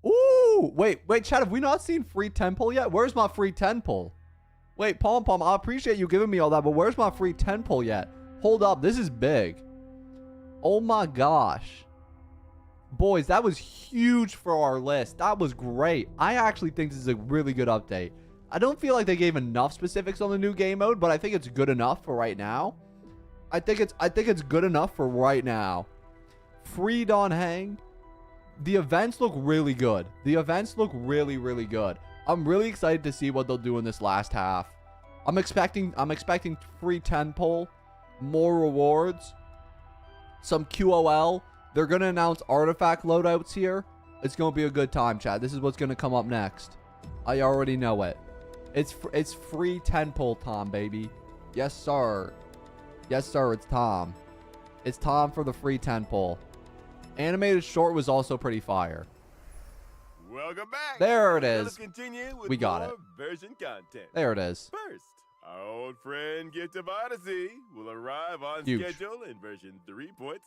[SPEAKER 1] Ooh, wait, Chad, have we not seen free 10 pull yet? Where's my free 10 pull? Wait, Pom Pom, I appreciate you giving me all that, but where's my free 10 pull yet? Hold up, this is big. Oh my gosh. Boys, that was huge for our list. That was great. I actually think this is a really good update. I don't feel like they gave enough specifics on the new game mode, but I think it's good enough for right now. I think it's good enough for right now. Free Dan Heng. The events look really good. The events look really, really good. I'm really excited to see what they'll do in this last half. I'm expecting free 10 pull, more rewards, some QOL. They're gonna announce artifact loadouts here. It's gonna be a good time, chat. This is what's gonna come up next. I already know it. It's free 10 pull time, baby. Yes, sir. Yes, sir. It's Tom. It's Tom for the free 10 pull. Animated short was also pretty fire.
[SPEAKER 7] Welcome back.
[SPEAKER 1] There it
[SPEAKER 7] Let
[SPEAKER 1] is.
[SPEAKER 7] us continue with
[SPEAKER 1] We got
[SPEAKER 7] more
[SPEAKER 1] it.
[SPEAKER 7] version content.
[SPEAKER 1] There it is.
[SPEAKER 7] First, our old friend Gift of Odyssey will arrive on
[SPEAKER 1] Huge.
[SPEAKER 7] schedule in version 3.6.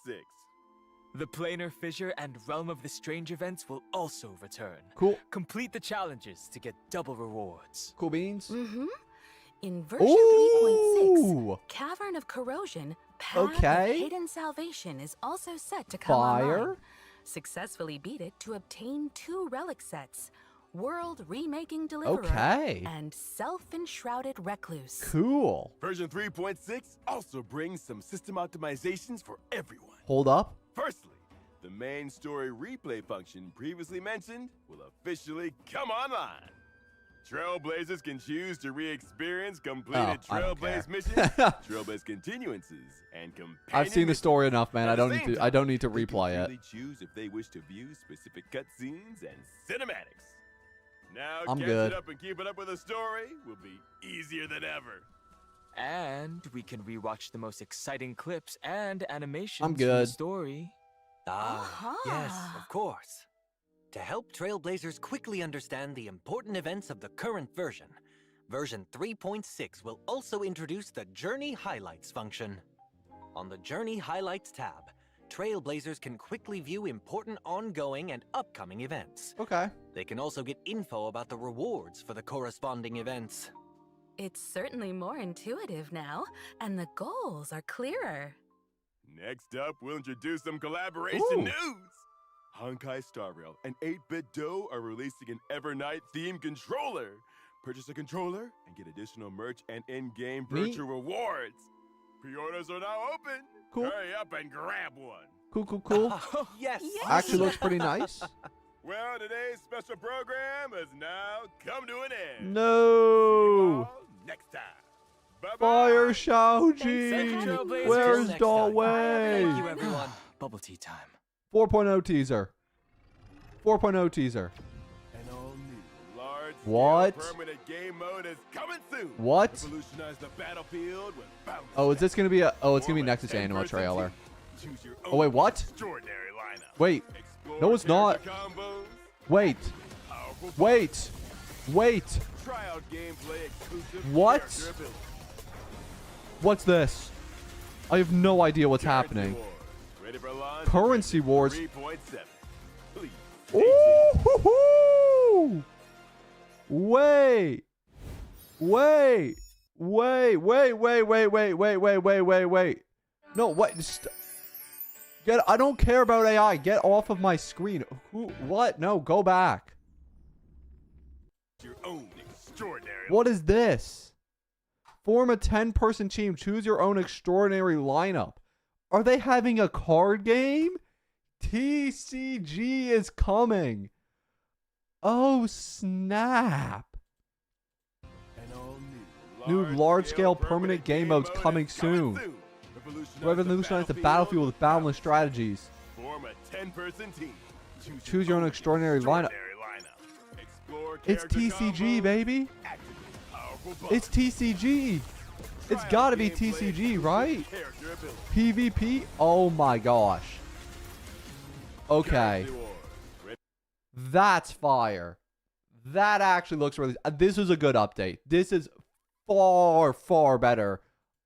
[SPEAKER 9] The Planar Fissure and Realm of the Strange events will also return.
[SPEAKER 1] Cool.
[SPEAKER 9] Complete the challenges to get double rewards.
[SPEAKER 1] Cool beans.
[SPEAKER 8] Mm-hmm. In version 3.6,
[SPEAKER 1] Ooh.
[SPEAKER 8] Cavern of Corrosion, Path
[SPEAKER 1] Okay.
[SPEAKER 8] of Hidden Salvation is also set to come online.
[SPEAKER 1] Fire.
[SPEAKER 8] Successfully beat it to obtain 2 relic sets. world remaking deliverer,
[SPEAKER 1] Okay.
[SPEAKER 8] and self-enshrouded recluse.
[SPEAKER 1] Cool.
[SPEAKER 7] Version 3.6 also brings some system optimizations for everyone.
[SPEAKER 1] Hold up.
[SPEAKER 7] Firstly, the main story replay function previously mentioned will officially come online. Trailblazers can choose to re-experience completed
[SPEAKER 1] I don't care.
[SPEAKER 7] Trailblaze missions, Trailblaze continuances, and companion
[SPEAKER 1] I've seen the
[SPEAKER 7] missions.
[SPEAKER 1] story enough, man.
[SPEAKER 7] At
[SPEAKER 1] I
[SPEAKER 7] the
[SPEAKER 1] don't need
[SPEAKER 7] same
[SPEAKER 1] to. I don't need to
[SPEAKER 7] time, they
[SPEAKER 1] replay
[SPEAKER 7] can
[SPEAKER 1] it.
[SPEAKER 7] freely choose if they wish to view specific cutscenes and cinematics. Now,
[SPEAKER 1] I'm
[SPEAKER 7] catch
[SPEAKER 1] good.
[SPEAKER 7] it up and keep it up with the story will be easier than ever.
[SPEAKER 9] And we can rewatch the most exciting clips and animations
[SPEAKER 1] I'm
[SPEAKER 9] from the
[SPEAKER 1] good.
[SPEAKER 9] story.
[SPEAKER 6] Yes, of course. To help Trailblazers quickly understand the important events of the current version, version 3.6 will also introduce the Journey Highlights function. On the Journey Highlights tab, Trailblazers can quickly view important ongoing and upcoming events.
[SPEAKER 1] Okay.
[SPEAKER 6] They can also get info about the rewards for the corresponding events.
[SPEAKER 8] It's certainly more intuitive now, and the goals are clearer.
[SPEAKER 7] Next up, we'll introduce some collaboration
[SPEAKER 1] Ooh.
[SPEAKER 7] news. Honkai Star Rail and 8-Bit Do are releasing an Evernight themed controller. Purchase a controller and get additional merch and in-game
[SPEAKER 1] Neat.
[SPEAKER 7] virtual rewards. Pre-orders are now open.
[SPEAKER 1] Cool.
[SPEAKER 7] Hurry up and grab one.
[SPEAKER 1] Cool, cool, cool.
[SPEAKER 6] Yes!
[SPEAKER 1] Actually looks pretty nice.
[SPEAKER 7] Well, today's special program has now come to an end. See you
[SPEAKER 1] No.
[SPEAKER 7] all next time. Bye-bye.
[SPEAKER 1] Fire
[SPEAKER 8] Thanks for
[SPEAKER 1] Shaoji.
[SPEAKER 8] having me.
[SPEAKER 1] Where's
[SPEAKER 6] Next
[SPEAKER 1] the
[SPEAKER 6] time.
[SPEAKER 1] way?
[SPEAKER 6] Thank you, everyone.
[SPEAKER 9] Bubble tea time.
[SPEAKER 1] 4.0 teaser. 4.0 teaser.
[SPEAKER 7] An all-new large-scale
[SPEAKER 1] What?
[SPEAKER 7] permanent game mode is coming soon.
[SPEAKER 1] What?
[SPEAKER 7] Revolutionize the battlefield with bounty
[SPEAKER 1] Oh, is this gonna be a? Oh, it's gonna be
[SPEAKER 7] Form a
[SPEAKER 1] next to Anima
[SPEAKER 7] 10-person
[SPEAKER 1] trailer.
[SPEAKER 7] team. Choose your
[SPEAKER 1] Oh wait,
[SPEAKER 7] own
[SPEAKER 1] what?
[SPEAKER 7] Extraordinary lineup.
[SPEAKER 1] Wait.
[SPEAKER 7] Explore
[SPEAKER 1] No, it's not.
[SPEAKER 7] character combos,
[SPEAKER 1] Wait.
[SPEAKER 7] powerful
[SPEAKER 1] Wait. Wait.
[SPEAKER 7] try out gameplay exclusive
[SPEAKER 1] What?
[SPEAKER 7] character abilities.
[SPEAKER 1] What's this? I have no idea what's
[SPEAKER 7] Currency
[SPEAKER 1] happening.
[SPEAKER 7] Wars. Ready for launch?
[SPEAKER 1] Currency Wars.
[SPEAKER 7] 3.7. Please.
[SPEAKER 1] Ooh! Wait. Wait. Wait. Wait. Wait. Wait. Wait. Wait. Wait. Wait. Wait. Wait. No. Wait. Get. I don't care about AI. Get off of my screen. Who? What? No. Go back.
[SPEAKER 7] Your own extraordinary.
[SPEAKER 1] What is this? Form a 10-person team. Choose your own extraordinary lineup. Are they having a card game? TCG is coming. Oh, snap.
[SPEAKER 7] An
[SPEAKER 1] New large-scale permanent game modes coming soon. Revolutionize the battlefield with boundless strategies.
[SPEAKER 7] Form a 10-person team.
[SPEAKER 1] Choose your own extraordinary lineup.
[SPEAKER 7] Explore
[SPEAKER 1] It's
[SPEAKER 7] character
[SPEAKER 1] TCG,
[SPEAKER 7] combos,
[SPEAKER 1] baby.
[SPEAKER 7] activate powerful
[SPEAKER 1] It's
[SPEAKER 7] buffs,
[SPEAKER 1] TCG. It's
[SPEAKER 7] try out
[SPEAKER 1] gotta be
[SPEAKER 7] gameplay
[SPEAKER 1] TCG,
[SPEAKER 7] exclusive
[SPEAKER 1] right?
[SPEAKER 7] character abilities.
[SPEAKER 1] PvP? Oh my gosh. Okay.
[SPEAKER 7] Currency Wars. Ready-
[SPEAKER 1] That's fire. That actually looks really. This is a good update. This is far, far better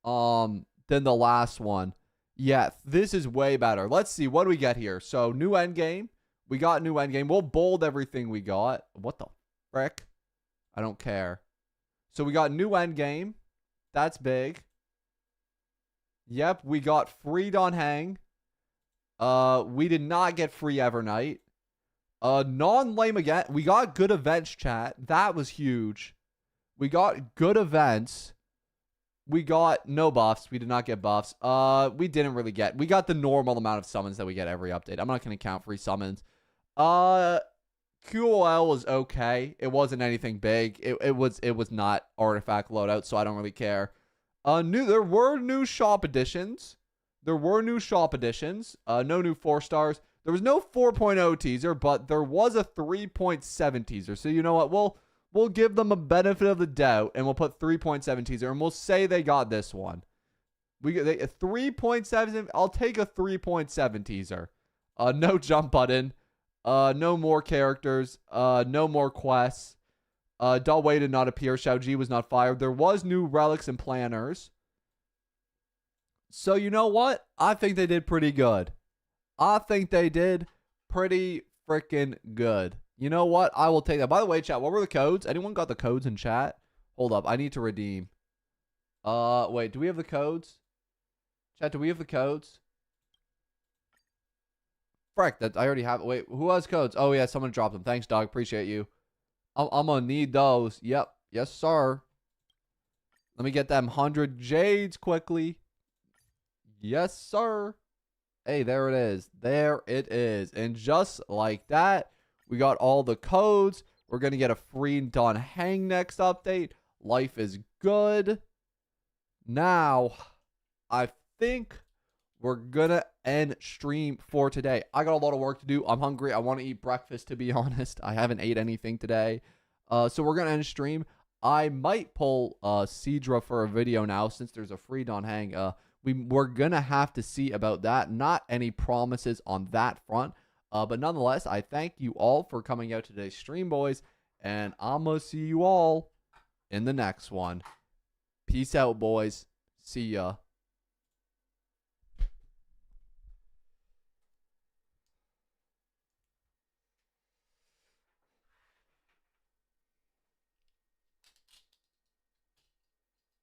[SPEAKER 1] than the last one. Yeah, this is way better. Let's see. What do we get here? So, new endgame. We got new endgame. We'll bold everything we got. What the frick? I don't care. So, we got new endgame. That's big. Yep, we got free Dan Heng. We did not get free Evernight. Non-lame again. We got good events, chat. That was huge. We got good events. We got no buffs. We did not get buffs. We didn't really get. We got the normal amount of summons that we get every update. I'm not going to count free summons. QOL was okay. It wasn't anything big. It was not artifact loadout, so I don't really care. There were new shop additions. No new 4 stars. There was no 4.0 teaser, but there was a 3.7 teaser. So you know what? We'll give them a benefit of the doubt, and we'll put 3.7 teaser, and we'll say they got this one. We get a 3.7. I'll take a 3.7 teaser. No jump button. No more characters. No more quests. Dalway did not appear. Xiaoji was not fired. There was new relics and planners. So you know what? I think they did pretty good. I think they did pretty freaking good. You know what? I will take that. By the way, chat, what were the codes? Anyone got the codes in chat? Hold up. I need to redeem. Wait, do we have the codes? Chat, do we have the codes? Frick, that I already have. Wait, who has codes? Oh, yeah, someone dropped them. Thanks, dog. Appreciate you. I'm gonna need those. Yep. Yes, sir. Let me get them 100 jades quickly. Yes, sir. Hey, there it is. There it is. And just like that, we got all the codes. We're going to get a free Dan Heng next update. Life is good. Now, I think we're going to end stream for today. I got a lot of work to do. I'm hungry. I want to eat breakfast, to be honest. I haven't ate anything today. So we're going to end stream. I might pull Cedra for a video now since there's a free Dan Heng. We're going to have to see about that. Not any promises on that front. But nonetheless, I thank you all for coming out to today's stream, boys. And I'm going to see you all in the next one. Peace out, boys. See ya.